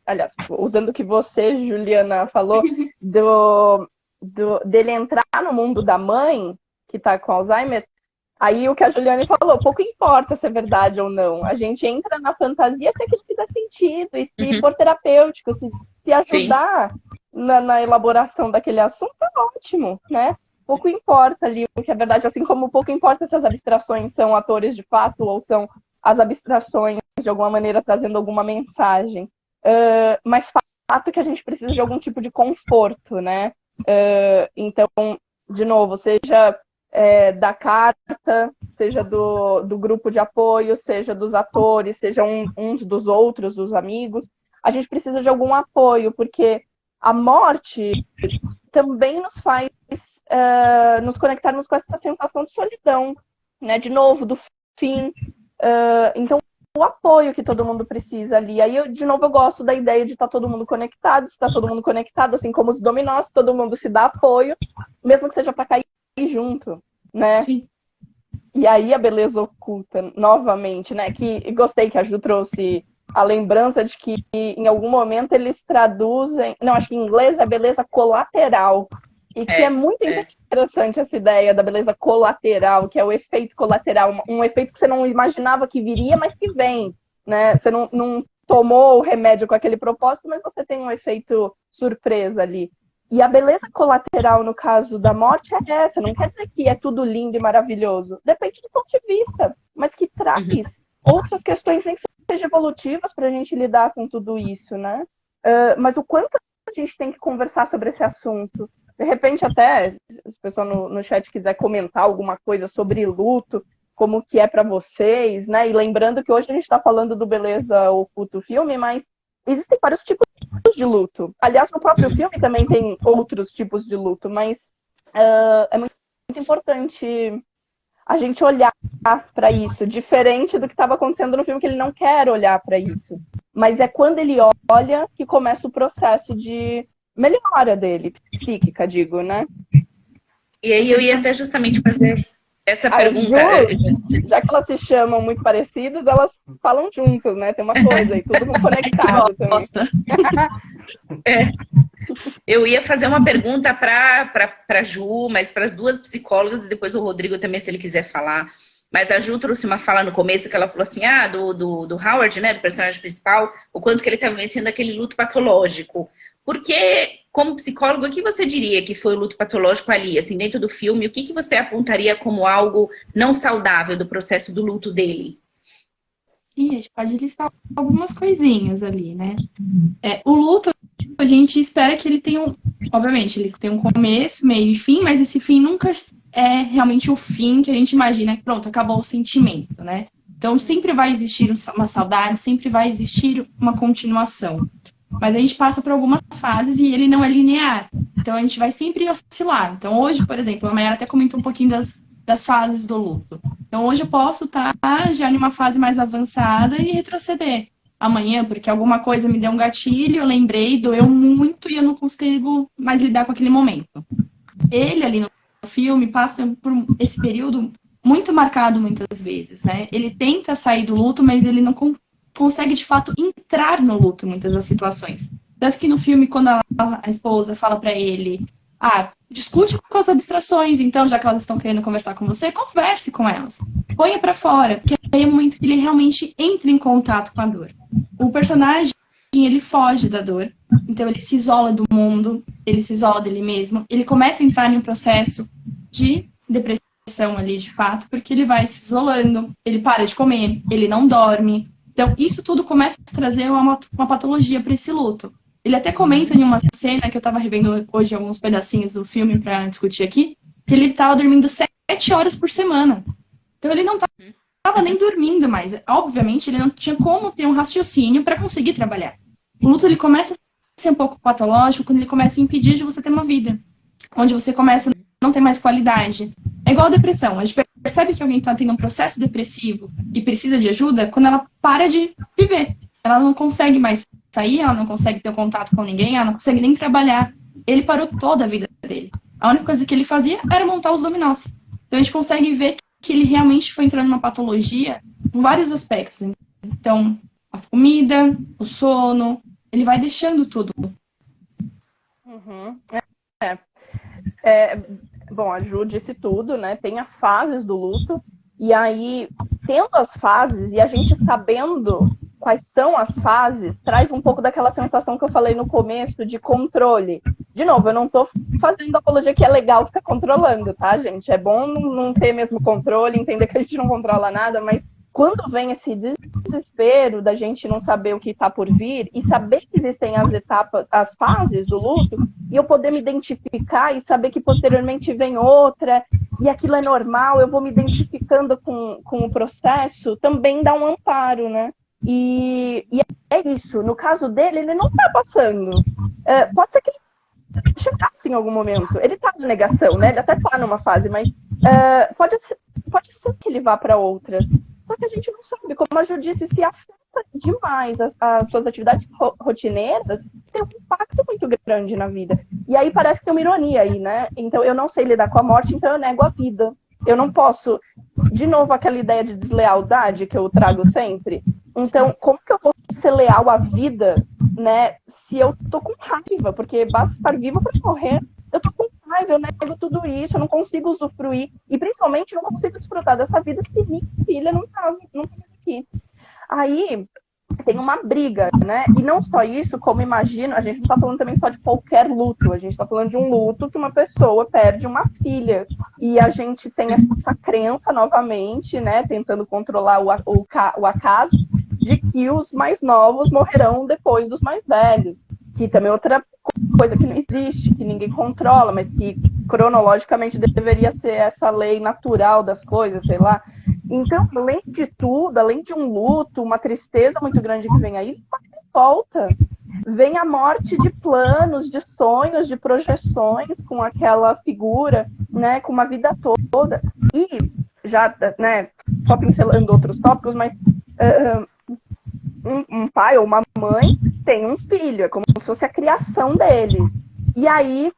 B: aliás, usando o que você, Juliana, falou, dele entrar no mundo da mãe, que tá com Alzheimer, aí o que a Juliana falou, pouco importa se é verdade ou não. A gente entra na fantasia até que fizer sentido, e se for terapêutico, se ajudar na elaboração daquele assunto, é ótimo, né? Pouco importa ali o que é verdade, assim como pouco importa se as abstrações são atores de fato ou são as abstrações de alguma maneira trazendo alguma mensagem. Mas fato que a gente precisa de algum tipo de conforto, né? Então, de novo, seja da carta, seja do grupo de apoio, seja dos atores, seja uns dos outros, dos amigos. A gente precisa de algum apoio, porque a morte também nos faz nos conectarmos com essa sensação de solidão, né? De novo, do fim. Então, o apoio que todo mundo precisa ali. Aí, de novo, eu gosto da ideia de estar todo mundo conectado. Se está todo mundo conectado, assim como os dominós, todo mundo se dá apoio, mesmo que seja para cair junto, né?
C: Sim.
B: E aí a beleza oculta, novamente, né? Que gostei que a Ju trouxe a lembrança de que em algum momento eles traduzem... Não, acho que em inglês é beleza colateral. E que é muito interessante essa ideia da beleza colateral, que é o efeito colateral, um efeito que você não imaginava que viria, mas que vem, né? Você não tomou o remédio com aquele propósito, mas você tem um efeito surpresa ali. E a beleza colateral, no caso da morte, é essa. Não quer dizer que é tudo lindo e maravilhoso. Depende do ponto de vista, mas que traz outras questões nem que sejam evolutivas para a gente lidar com tudo isso, né? Mas o quanto a gente tem que conversar sobre esse assunto. De repente, até, se o pessoal no chat quiser comentar alguma coisa sobre luto, como que é para vocês, né? E lembrando que hoje a gente está falando do Beleza Oculto filme, mas existem vários tipos de luto. Aliás, no próprio filme também tem outros tipos de luto, mas é muito importante a gente olhar para isso, diferente do que estava acontecendo no filme, que ele não quer olhar para isso. Mas é quando ele olha que começa o processo de melhora dele, psíquica, digo, né?
A: E aí eu ia até justamente fazer essa pergunta.
B: Já que elas se chamam muito parecidas, elas falam juntas, né? Tem uma coisa aí, tudo conectado também.
A: Eu ia fazer uma pergunta para Ju, mas para as duas psicólogas, e depois o Rodrigo também, se ele quiser falar. Mas a Ju trouxe uma fala no começo que ela falou assim, do Howard, né, do personagem principal, o quanto que ele estava vencendo aquele luto patológico. Porque, como psicólogo, o que você diria que foi o luto patológico ali, assim, dentro do filme? O que você apontaria como algo não saudável do processo do luto dele?
C: E a gente pode listar algumas coisinhas ali, né? O luto, a gente espera que ele tenha obviamente, ele tem um começo, meio e fim, mas esse fim nunca é realmente o fim que a gente imagina. Pronto, acabou o sentimento, né? Então, sempre vai existir uma saudade, sempre vai existir uma continuação. Mas a gente passa por algumas fases e ele não é linear. Então, a gente vai sempre oscilar. Então, hoje, por exemplo, a Mayara até comentou um pouquinho das fases do luto. Então, hoje eu posso estar já em uma fase mais avançada e retroceder. Amanhã, porque alguma coisa me deu um gatilho, eu lembrei, doeu muito e eu não consigo mais lidar com aquele momento. Ele, ali no filme, passa por esse período muito marcado muitas vezes, né? Ele tenta sair do luto, mas ele não consegue, de fato, entrar no luto em muitas das situações. Tanto que no filme, quando a esposa fala pra ele, discute com as abstrações, então, já que elas estão querendo conversar com você, converse com elas. Ponha pra fora, porque aí é o momento que ele realmente entra em contato com a dor. O personagem, ele foge da dor, então ele se isola do mundo, ele se isola dele mesmo, ele começa a entrar em um processo de depressão ali, de fato, porque ele vai se isolando, ele para de comer, ele não dorme. Então, isso tudo começa a trazer uma patologia para esse luto. Ele até comenta em uma cena que eu estava revendo hoje alguns pedacinhos do filme para discutir aqui, que ele estava dormindo 7 horas por semana. Então, ele não estava nem dormindo mais. Obviamente, ele não tinha como ter um raciocínio para conseguir trabalhar. O luto, ele começa a ser um pouco patológico quando ele começa a impedir de você ter uma vida. Onde você começa a não ter mais qualidade. É igual a depressão. A gente percebe que alguém está tendo um processo depressivo e precisa de ajuda quando ela para de viver. Ela não consegue mais sair, ela não consegue ter um contato com ninguém, ela não consegue nem trabalhar. Ele parou toda a vida dele. A única coisa que ele fazia era montar os dominós. Então a gente consegue ver que ele realmente foi entrando numa patologia em vários aspectos. Então, a comida, o sono, ele vai deixando tudo.
B: Uhum. Bom, a Ju disse tudo, né? Tem as fases do luto, e aí, tendo as fases e a gente sabendo quais são as fases, traz um pouco daquela sensação que eu falei no começo de controle. De novo, eu não tô fazendo apologia que é legal ficar controlando, tá, gente? É bom não ter mesmo controle, entender que a gente não controla nada, mas quando vem esse desespero da gente não saber o que está por vir e saber que existem as etapas, as fases do luto, e eu poder me identificar e saber que posteriormente vem outra, e aquilo é normal, eu vou me identificando com o processo, também dá um amparo, né? E é isso. No caso dele, ele não está passando. Pode ser que ele chegasse em algum momento. Ele está de negação, né? Ele até está numa fase, mas pode ser que ele vá para outras. Só que a gente não sabe. Como a Ju disse, se afeta demais as suas atividades rotineiras, tem um impacto muito grande na vida. E aí parece que tem uma ironia aí, né? Então eu não sei lidar com a morte, então eu nego a vida. Eu não posso, de novo, aquela ideia de deslealdade que eu trago sempre. Então, como que eu vou ser leal à vida, né, se eu tô com raiva? Porque basta estar viva para morrer. Eu tô com raiva, eu nego tudo isso, eu não consigo usufruir. E, principalmente, não consigo desfrutar dessa vida se minha filha não tá mais aqui. Aí tem uma briga, né? E não só isso, como imagino, a gente não está falando também só de qualquer luto, a gente está falando de um luto que uma pessoa perde uma filha. E a gente tem essa crença novamente, né? Tentando controlar o acaso, de que os mais novos morrerão depois dos mais velhos. Que também é outra coisa que não existe, que ninguém controla, mas que cronologicamente deveria ser essa lei natural das coisas, sei lá. Então, além de tudo, além de um luto, uma tristeza muito grande que vem aí, volta. Vem a morte de planos, de sonhos, de projeções com aquela figura, né, com uma vida toda. E já, né, só pincelando outros tópicos, mas um pai ou uma mãe tem um filho, é como se fosse a criação deles. E aí,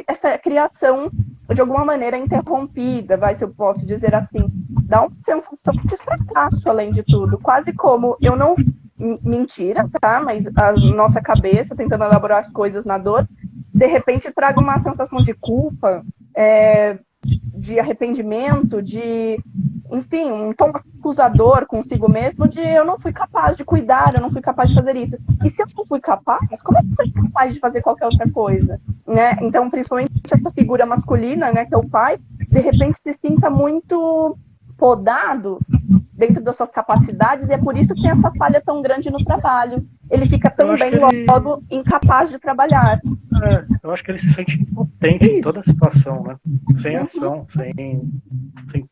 B: essa criação, de alguma maneira, é interrompida, se eu posso dizer assim, dá uma sensação de fracasso, além de tudo. Quase como, eu não... Mentira, tá? Mas a nossa cabeça, tentando elaborar as coisas na dor, de repente traga uma sensação de culpa, de arrependimento, de, enfim, um tom acusador consigo mesmo de eu não fui capaz de cuidar, eu não fui capaz de fazer isso. E se eu não fui capaz, como é que eu fui capaz de fazer qualquer outra coisa? Né? Então, principalmente essa figura masculina, né, que é o pai, de repente se sinta muito podado dentro das suas capacidades, e é por isso que tem essa falha tão grande no trabalho. Ele fica também logo incapaz de trabalhar.
D: Eu acho que ele se sente impotente em toda a situação, né? Sem ação, sem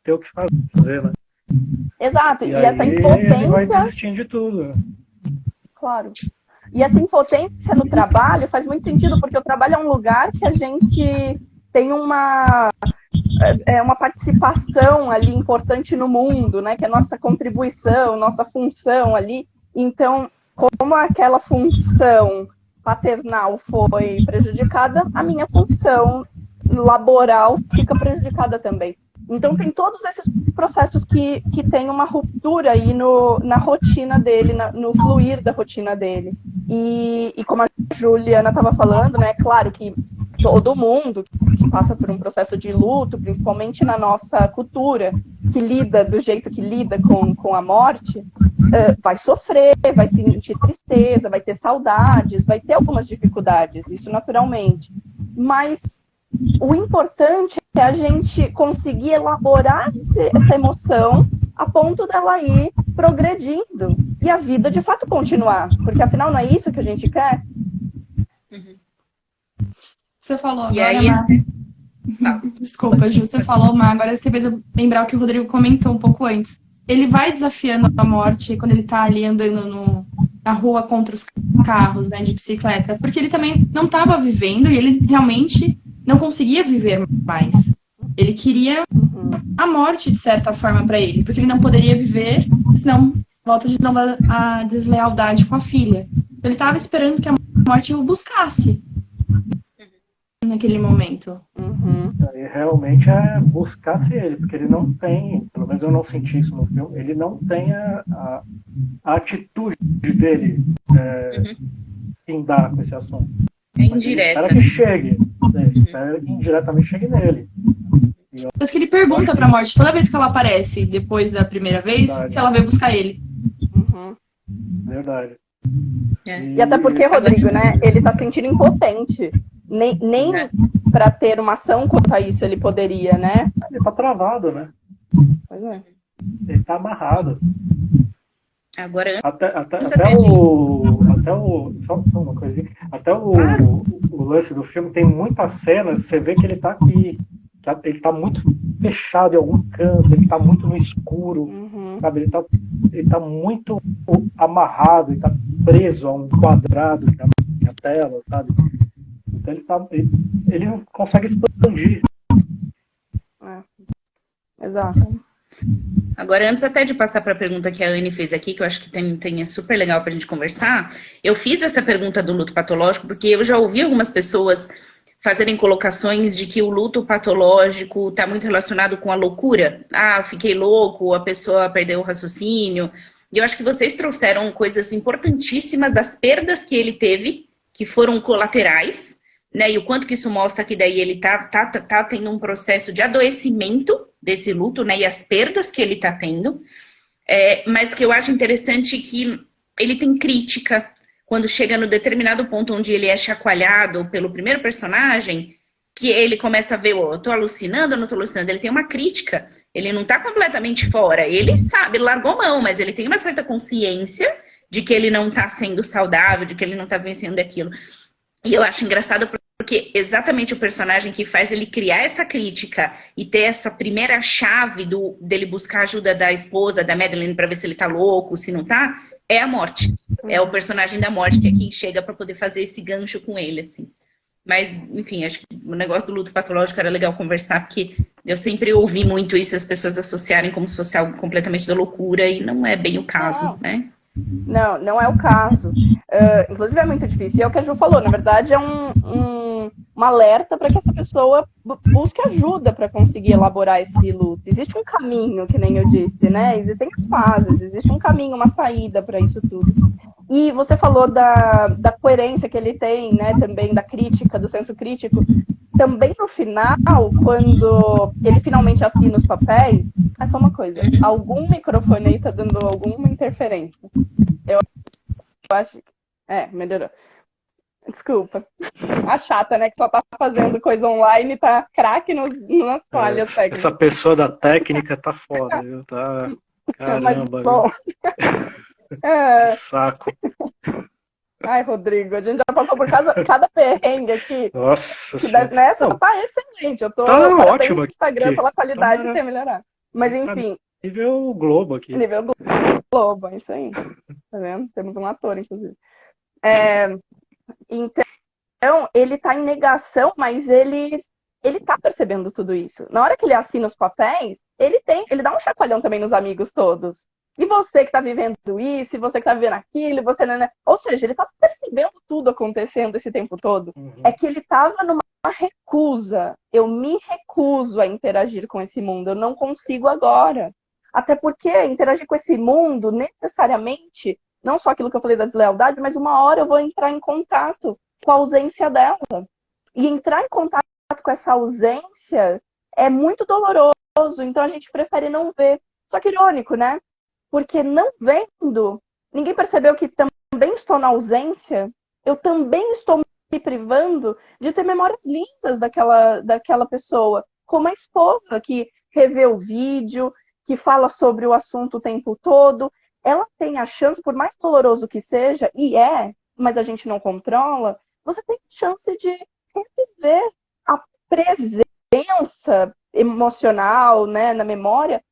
D: ter o que fazer, né?
B: Exato, e
D: aí
B: essa impotência...
D: ele vai desistindo de tudo.
B: Claro. E essa impotência no trabalho faz muito sentido, porque o trabalho é um lugar que a gente tem uma participação ali importante no mundo, né? Que é a nossa contribuição, nossa função ali. Então, como aquela função paternal foi prejudicada, a minha função laboral fica prejudicada também. Então, tem todos esses processos que tem uma ruptura aí na rotina dele, no fluir da rotina dele. E como a Juliana estava falando, né? Claro que todo mundo que passa por um processo de luto, principalmente na nossa cultura, que lida do jeito que lida com a morte, vai sofrer, vai sentir tristeza, vai ter saudades, vai ter algumas dificuldades, isso naturalmente. Mas o importante é a gente conseguir elaborar essa emoção a ponto dela ir progredindo e a vida de fato continuar, porque afinal não é isso que a gente quer?
C: Você falou agora, Desculpa, Ju, você falou, mas agora você fez eu lembrar o que o Rodrigo comentou um pouco antes. Ele vai desafiando a morte quando ele tá ali andando na rua contra os carros, né, de bicicleta, porque ele também não estava vivendo e ele realmente não conseguia viver mais. Ele queria a morte, de certa forma, para ele, porque ele não poderia viver, senão volta de novo a deslealdade com a filha. Ele estava esperando que a morte o buscasse naquele momento.
D: E realmente buscasse ele, porque ele não tem, pelo menos eu não senti isso no filme, ele não tem a atitude dele findar com esse assunto.
A: É indireta.
D: Espera que chegue. Espera que indiretamente chegue nele.
C: Tanto que ele pergunta pra morte toda vez que ela aparece, depois da primeira vez, se ela veio buscar ele.
D: Verdade.
B: E até porque, Rodrigo, né, ele tá sentindo impotente. Nem pra ter uma ação quanto a isso ele poderia, né?
D: Ele tá travado, né?
B: Pois é.
D: Ele tá amarrado.
A: Agora,
D: até o só uma coisinha. Até o lance do filme tem muitas cenas, você vê que ele tá aqui, ele tá muito fechado em algum canto, ele tá muito no escuro, sabe? Ele tá muito amarrado, ele tá preso a um quadrado que é a tela, sabe? Então ele não consegue expandir.
B: Exato.
A: Agora, antes até de passar para a pergunta que a Anne fez aqui, que eu acho que é super legal para a gente conversar, eu fiz essa pergunta do luto patológico porque eu já ouvi algumas pessoas fazerem colocações de que o luto patológico está muito relacionado com a loucura. Ah, fiquei louco, a pessoa perdeu o raciocínio. E eu acho que vocês trouxeram coisas importantíssimas das perdas que ele teve, que foram colaterais, né? E o quanto que isso mostra que daí ele tá tendo um processo de adoecimento desse luto, né? E as perdas que ele tá tendo. Mas que eu acho interessante que ele tem crítica. Quando chega no determinado ponto onde ele é chacoalhado pelo primeiro personagem, que ele começa a ver, eu tô alucinando ou não tô alucinando? Ele tem uma crítica, ele não tá completamente fora, ele sabe, ele largou mão, mas ele tem uma certa consciência de que ele não tá sendo saudável, de que ele não tá vencendo aquilo. E eu acho engraçado porque exatamente o personagem que faz ele criar essa crítica e ter essa primeira chave dele buscar ajuda da esposa, da Madeline, para ver se ele tá louco, se não tá, é a morte. É o personagem da morte que é quem chega para poder fazer esse gancho com ele, assim. Mas, enfim, acho que o negócio do luto patológico era legal conversar, porque eu sempre ouvi muito isso, as pessoas associarem como se fosse algo completamente da loucura, e não é bem o caso, né?
B: Não é o caso. Inclusive é muito difícil. E é o que a Ju falou, na verdade é um alerta para que essa pessoa busque ajuda para conseguir elaborar esse luto. Existe um caminho, que nem eu disse, né? Existem as fases, existe um caminho, uma saída para isso tudo. E você falou da coerência que ele tem, né? Também da crítica, do senso crítico. Também no final, quando ele finalmente assina os papéis, é só uma coisa. Algum microfone aí tá dando alguma interferência. Eu acho que... melhorou. Desculpa. A chata, né? Que só tá fazendo coisa online e tá craque nas falhas técnicas.
D: Essa pessoa da técnica tá foda, viu? Tá... Caramba,
B: bom.
D: Que saco.
B: Ai, Rodrigo, a gente já passou por cada perrengue aqui.
D: Nossa
B: Senhora. Nessa tá excelente. Eu tô
D: ótimo
B: no Instagram aqui. Pela qualidade de ter melhorado. Mas enfim.
D: Nível Globo aqui.
B: Nível Globo, é isso aí. Tá vendo? Temos um ator, inclusive. Então, ele tá em negação, mas ele tá percebendo tudo isso. Na hora que ele assina os papéis, ele dá um chacoalhão também nos amigos todos. E você que tá vivendo isso, e você que tá vivendo aquilo, e você... Né? Ou seja, ele tá percebendo tudo acontecendo esse tempo todo. É que ele tava numa recusa. Eu me recuso a interagir com esse mundo. Eu não consigo agora. Até porque interagir com esse mundo, necessariamente, não só aquilo que eu falei da deslealdade, mas uma hora eu vou entrar em contato com a ausência dela. E entrar em contato com essa ausência é muito doloroso. Então a gente prefere não ver. Só que irônico, né? Porque não vendo, ninguém percebeu que também estou na ausência, eu também estou me privando de ter memórias lindas daquela pessoa, como a esposa que revê o vídeo, que fala sobre o assunto o tempo todo. Ela tem a chance, por mais doloroso que seja, mas a gente não controla, você tem chance de reviver a presença emocional, né, na memória,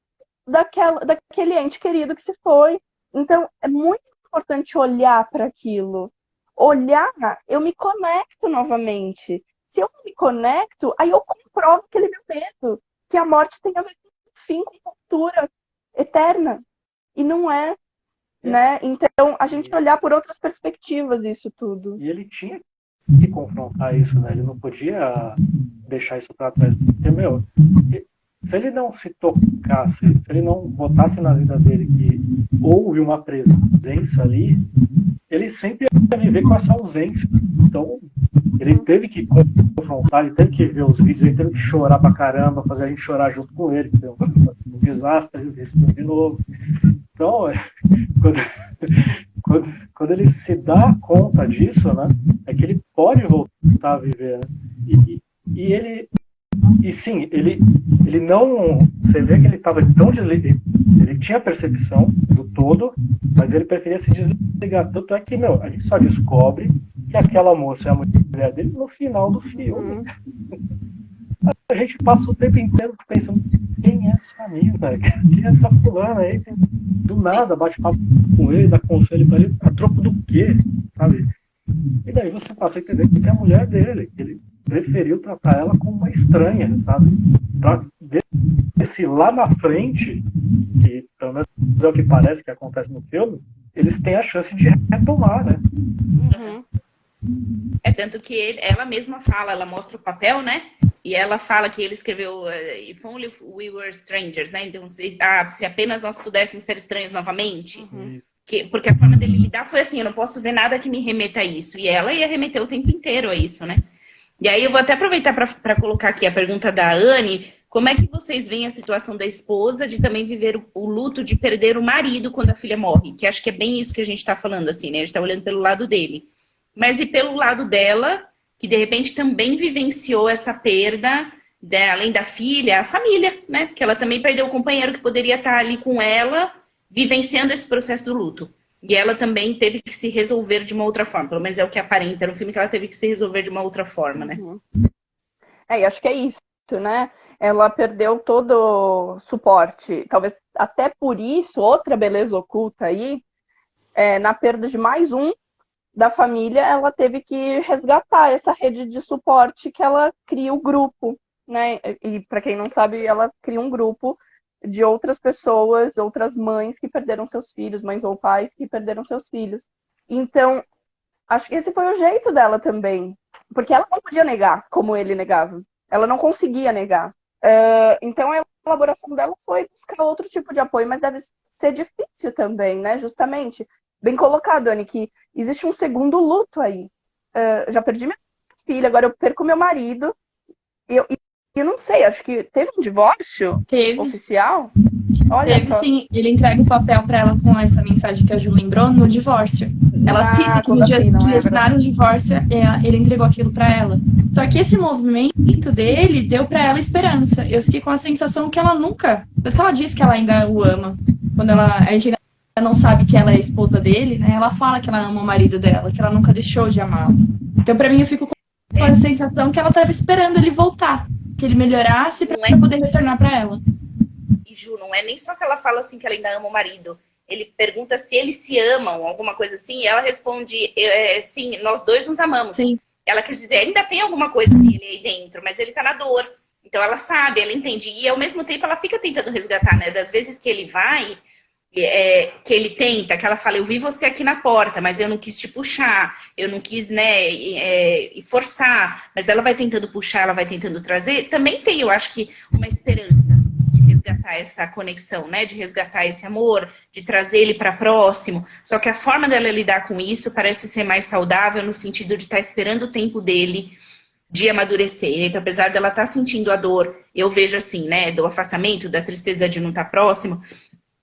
B: daquele ente querido que se foi. Então, é muito importante olhar para aquilo. Olhar, eu me conecto novamente. Se eu me conecto, aí eu comprovo aquele meu medo, que a morte tem a ver com fim, com cultura eterna. E não é, né? Então, a gente olhar por outras perspectivas isso tudo.
D: E ele tinha que confrontar isso, né? Ele não podia deixar isso para trás. Porque, se ele não se tocasse, se ele não botasse na vida dele que houve uma presença ali, ele sempre ia viver com essa ausência. Então, ele teve que confrontar, ele teve que ver os vídeos, ele teve que chorar pra caramba, fazer a gente chorar junto com ele, que foi um desastre, ele respirou de novo. Então, quando ele se dá conta disso, né, é que ele pode voltar a viver. Né? E ele... E sim, ele não... Você vê que ele estava tão desligado. Ele tinha percepção do todo, mas ele preferia se desligar. Tanto é que, a gente só descobre que aquela moça é a mulher dele no final do filme. a gente passa o tempo inteiro pensando, quem é essa mina? Quem é essa fulana aí? Do nada, bate papo com ele, dá conselho pra ele, a troco do quê? Sabe? E daí você passa a entender que é a mulher dele, que ele preferiu tratar ela como uma estranha, sabe? Pra ver se lá na frente, que pelo menos é o que parece que acontece no filme, eles têm a chance de retomar, né?
B: Uhum.
A: É tanto que ela mesma fala, ela mostra o papel, né? E ela fala que ele escreveu If Only We Were Strangers, né? Então, se apenas nós pudéssemos ser estranhos novamente.
B: Uhum.
A: Porque a forma dele lidar foi assim, eu não posso ver nada que me remeta a isso. E ela ia remeter o tempo inteiro a isso, né? E aí eu vou até aproveitar para colocar aqui a pergunta da Anne. Como é que vocês veem a situação da esposa de também viver o luto de perder o marido quando a filha morre? Que acho que é bem isso que a gente está falando, assim, né? A gente está olhando pelo lado dele. Mas e pelo lado dela, que de repente também vivenciou essa perda, além da filha, a família, né? Porque ela também perdeu o companheiro que poderia estar ali com ela, vivenciando esse processo do luto. E ela também teve que se resolver de uma outra forma. Pelo menos é o que aparenta no filme, que ela teve que se resolver de uma outra forma, né?
B: Uhum. E acho que é isso, né? Ela perdeu todo o suporte. Talvez até por isso, outra beleza oculta aí, na perda de mais um da família, ela teve que resgatar essa rede de suporte que ela cria o grupo, né? E para quem não sabe, ela cria um grupo de outras pessoas, outras mães que perderam seus filhos, mães ou pais que perderam seus filhos. Então, acho que esse foi o jeito dela também, porque ela não podia negar como ele negava. Ela não conseguia negar. Então, a elaboração dela foi buscar outro tipo de apoio, mas deve ser difícil também, né? Justamente. Bem colocado, Anne, que existe um segundo luto aí. Já perdi minha filha, agora eu perco meu marido. E eu não sei, acho que teve um divórcio oficial? Olha
C: Teve
B: só.
C: sim, ele entrega o papel para ela com essa mensagem que a Ju lembrou no divórcio. Ela cita que no dia que eles assinaram o divórcio, ele entregou aquilo para ela. Só que esse movimento dele deu para ela esperança. Eu fiquei com a sensação que ela nunca... Porque ela diz que ela ainda o ama. Quando a gente ainda não sabe que ela é a esposa dele, né? Ela fala que ela ama o marido dela, que ela nunca deixou de amá-lo. Então, para mim, eu fico com a sensação que ela estava esperando ele voltar. Que ele melhorasse para poder retornar para ela.
A: E Ju, não é nem só que ela fala assim que ela ainda ama o marido. Ele pergunta se eles se amam, alguma coisa assim, e ela responde, sim, nós dois nos amamos.
C: Sim.
A: Ela quer dizer, ainda tem alguma coisa nele aí dentro, mas ele tá na dor. Então ela sabe, ela entende. E ao mesmo tempo ela fica tentando resgatar, né? Das vezes que ele vai, que ele tenta, que ela fala, eu vi você aqui na porta, mas eu não quis te puxar, eu não quis, né, forçar. Mas ela vai tentando puxar, ela vai tentando trazer. Também tem, eu acho que, uma esperança resgatar essa conexão, né? De resgatar esse amor, de trazer ele para próximo. Só que a forma dela lidar com isso parece ser mais saudável no sentido de estar esperando o tempo dele de amadurecer. Então, apesar dela estar sentindo a dor, eu vejo assim, né? Do afastamento, da tristeza de não estar próximo,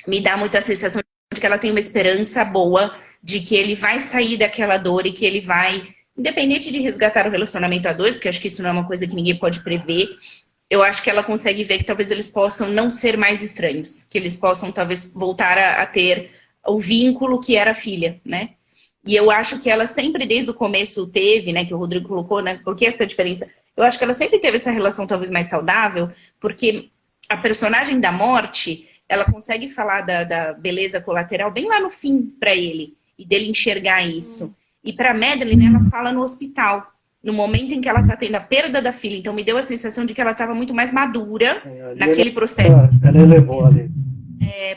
A: me dá muita sensação de que ela tem uma esperança boa de que ele vai sair daquela dor e que ele vai, independente de resgatar o relacionamento a dois, porque acho que isso não é uma coisa que ninguém pode prever, eu acho que ela consegue ver que talvez eles possam não ser mais estranhos, que eles possam talvez voltar a ter o vínculo que era a filha, né? E eu acho que ela sempre, desde o começo, teve, né, que o Rodrigo colocou, né, por que essa diferença? Eu acho que ela sempre teve essa relação talvez mais saudável, porque a personagem da morte, ela consegue falar da beleza colateral bem lá no fim para ele, e dele enxergar isso. E para Madeline, ela fala no hospital, no momento em que ela está tendo a perda da filha. Então me deu a sensação de que ela estava muito mais madura naquele processo.
D: Ela elevou ali.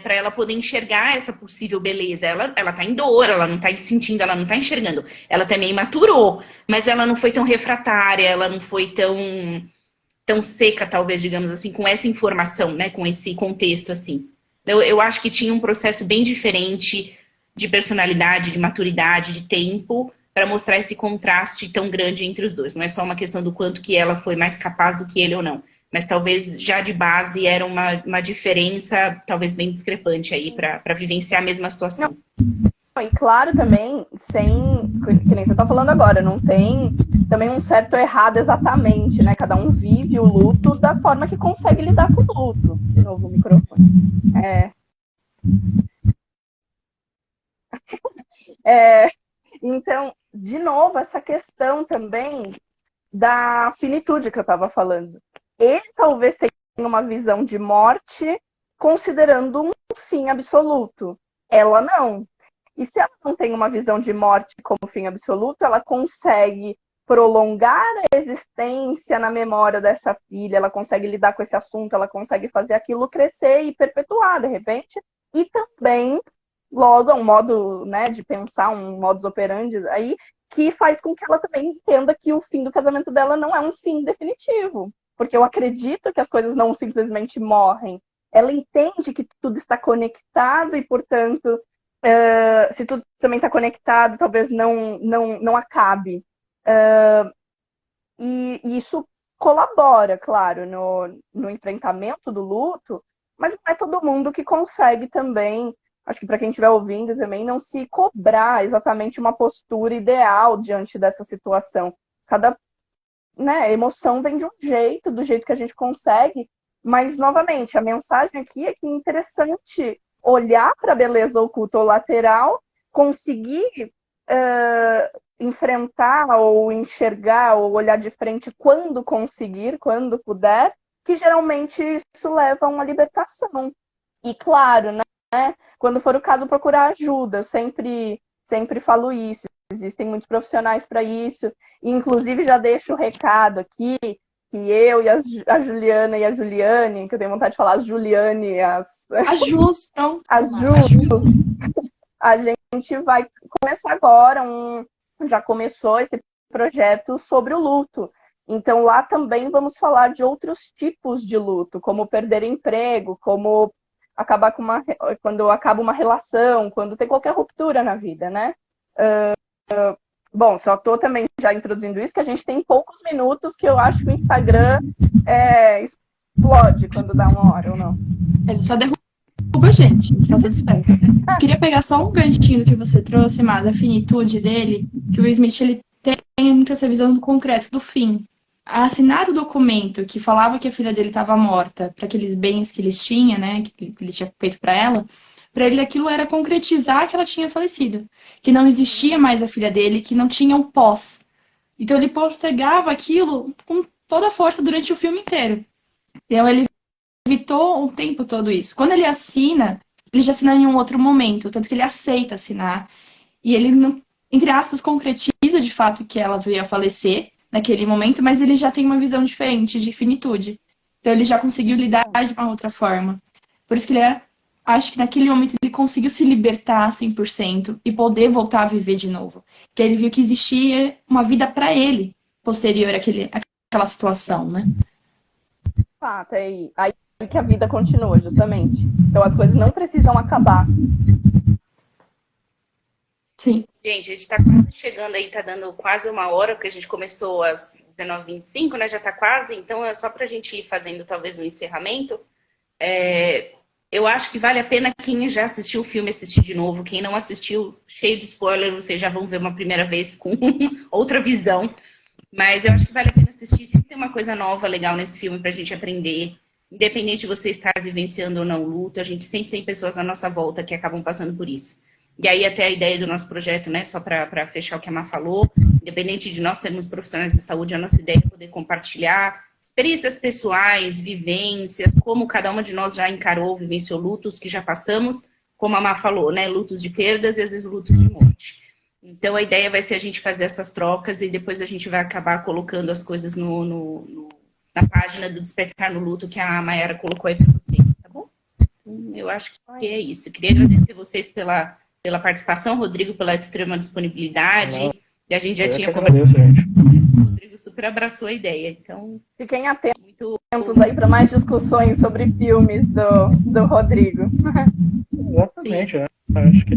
A: Para ela poder enxergar essa possível beleza. Ela tá em dor, ela não tá sentindo, ela não tá enxergando. Ela também maturou, mas ela não foi tão refratária, ela não foi tão seca, talvez, digamos assim, com essa informação, né? Com esse contexto, assim. Então, eu acho que tinha um processo bem diferente de personalidade, de maturidade, de tempo, para mostrar esse contraste tão grande entre os dois. Não é só uma questão do quanto que ela foi mais capaz do que ele ou não. Mas talvez já de base era uma diferença talvez bem discrepante aí para vivenciar a mesma situação.
B: E claro também, que nem você está falando agora, não tem também um certo errado exatamente, né? Cada um vive o luto da forma que consegue lidar com o luto. De novo o microfone. Então, de novo, essa questão também da finitude que eu estava falando. ele talvez tenha uma visão de morte considerando um fim absoluto. Ela não. E se ela não tem uma visão de morte como fim absoluto, ela consegue prolongar a existência na memória dessa filha, ela consegue lidar com esse assunto, ela consegue fazer aquilo crescer e perpetuar, de repente. E também, logo, é um modo, né, de pensar, um modus operandi aí, que faz com que ela também entenda que o fim do casamento dela não é um fim definitivo. Porque eu acredito que as coisas não simplesmente morrem. Ela entende que tudo está conectado e, portanto, se tudo também está conectado, talvez não acabe. E isso colabora, claro, no enfrentamento do luto, mas não é todo mundo que consegue também, acho que para quem estiver ouvindo também, não se cobrar exatamente uma postura ideal diante dessa situação. Cada, né, emoção vem de um jeito, do jeito que a gente consegue, mas, novamente, a mensagem aqui é que é interessante olhar para a beleza oculta ou lateral, conseguir enfrentar ou enxergar ou olhar de frente quando conseguir, quando puder, que geralmente isso leva a uma libertação. E claro, né, quando for o caso, procurar ajuda. Eu sempre falo isso. Existem muitos profissionais para isso. E, inclusive, já deixo o recado aqui que eu e a Juliana e a Juliane, que eu tenho vontade de falar as Juliane,
C: A Jus, pronto.
B: As Jus. A gente vai começar agora, já começou esse projeto sobre o luto. Então, lá também vamos falar de outros tipos de luto, como perder emprego, como acabar quando acaba uma relação, quando tem qualquer ruptura na vida, né? Bom, só estou também já introduzindo isso, que a gente tem poucos minutos, que eu acho que o Instagram explode quando dá 1 hora, ou não?
C: Ele só derruba a gente, só tudo certo. Queria pegar só um ganchinho que você trouxe, Má, da finitude dele, que o Will Smith ele tem muito essa visão do concreto, do fim. A assinar o documento que falava que a filha dele estava morta, para aqueles bens que eles tinham, né, que ele tinha feito para ela, para ele aquilo era concretizar que ela tinha falecido, que não existia mais a filha dele, que não tinha o pós. Então ele postergava aquilo com toda a força durante o filme inteiro. Então ele evitou o tempo todo isso. Quando ele assina, ele já assina em um outro momento, tanto que ele aceita assinar. E ele, não, entre aspas, concretiza de fato que ela veio a falecer naquele momento, mas ele já tem uma visão diferente de finitude. Então ele já conseguiu lidar de uma outra forma. Por isso que acho que naquele momento ele conseguiu se libertar 100% e poder voltar a viver de novo. Porque ele viu que existia uma vida para ele posterior àquela situação, né?
B: Fato, aí que a vida continua, justamente. Então as coisas não precisam acabar.
C: Sim.
A: Gente, a gente tá quase chegando aí, tá dando quase 1 hora, porque a gente começou às 19h25, né? Já tá quase, então é só pra gente ir fazendo talvez um encerramento. Eu acho que vale a pena quem já assistiu o filme assistir de novo. Quem não assistiu, cheio de spoiler, vocês já vão ver uma primeira vez com outra visão. Mas eu acho que vale a pena assistir. Sempre tem uma coisa nova, legal nesse filme pra gente aprender. Independente de você estar vivenciando ou não o luto, a gente sempre tem pessoas à nossa volta que acabam passando por isso. E aí até a ideia do nosso projeto, né, só para fechar o que a Má falou, independente de nós sermos profissionais de saúde, a nossa ideia é poder compartilhar experiências pessoais, vivências, como cada uma de nós já encarou, vivenciou lutos que já passamos, como a Má falou, né, lutos de perdas e às vezes lutos de morte. Então a ideia vai ser a gente fazer essas trocas e depois a gente vai acabar colocando as coisas na página do Despertar no Luto que a Mayara colocou aí para vocês, tá bom? Então, eu acho que é isso. Eu queria agradecer vocês pela participação, Rodrigo, pela extrema disponibilidade. E a gente já tinha conversado. O Rodrigo super abraçou a ideia. Então,
B: fiquem atentos aí para mais discussões sobre filmes do Rodrigo.
D: Exatamente, né? Acho que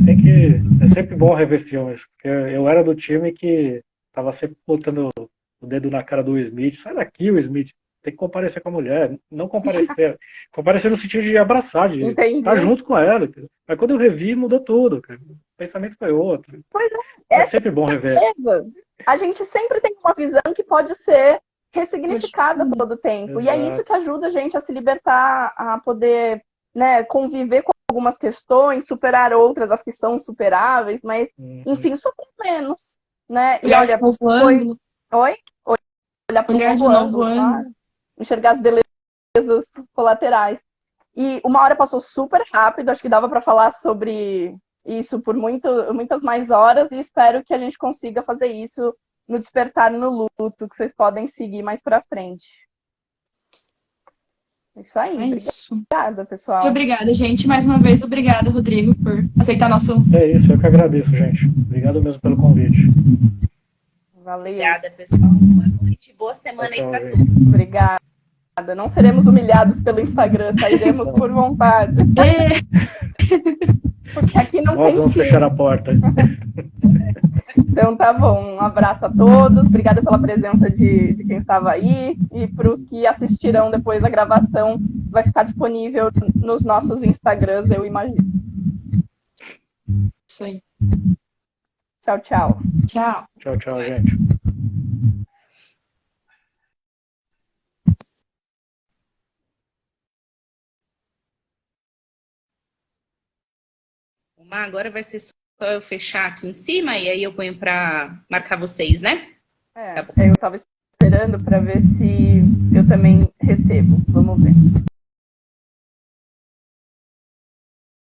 D: é sempre bom rever filmes. Porque eu era do time que tava sempre botando o dedo na cara do Will Smith. Sai daqui, Will Smith. Tem que comparecer com a mulher. Não comparecer. Comparecer no sentido de abraçar, de estar junto com ela. Mas quando eu revi, mudou tudo. Cara. O pensamento foi outro.
B: Pois é.
D: É sempre bom rever.
B: A gente sempre tem uma visão que pode ser ressignificada todo o tempo. Exato. E é isso que ajuda a gente a se libertar, a poder, né, conviver com algumas questões, superar outras, as que são superáveis, mas, enfim, sofrer menos. Né? E olha,
C: Oi?
B: Olhar para um novo ângulo, claro. enxergar as belezas colaterais. E 1 hora passou super rápido, acho que dava para falar sobre isso por muitas mais horas, e espero que a gente consiga fazer isso no Despertar no Luto, que vocês podem seguir mais para frente. É isso aí.
C: É isso.
B: Obrigada, pessoal.
C: Muito obrigada, gente. Mais uma vez, obrigada, Rodrigo, por aceitar nosso...
D: É isso, eu que agradeço, gente. Obrigado mesmo pelo convite.
B: Valeu.
A: Obrigada, pessoal. Boa noite, boa semana aí para todos.
B: Obrigada. Não seremos humilhados pelo Instagram, sairemos por vontade. Porque aqui não
D: Nós
B: tem
D: vamos fechar a porta.
B: Então tá bom, um abraço a todos, obrigada pela presença de quem estava aí, e para os que assistirão depois a gravação, vai ficar disponível nos nossos Instagrams, eu imagino.
C: Isso aí.
B: Tchau, tchau.
C: Tchau.
D: Tchau, tchau, gente.
A: Agora vai ser só eu fechar aqui em cima e aí eu ponho para marcar vocês, né?
B: Eu estava esperando para ver se eu também recebo. Vamos ver.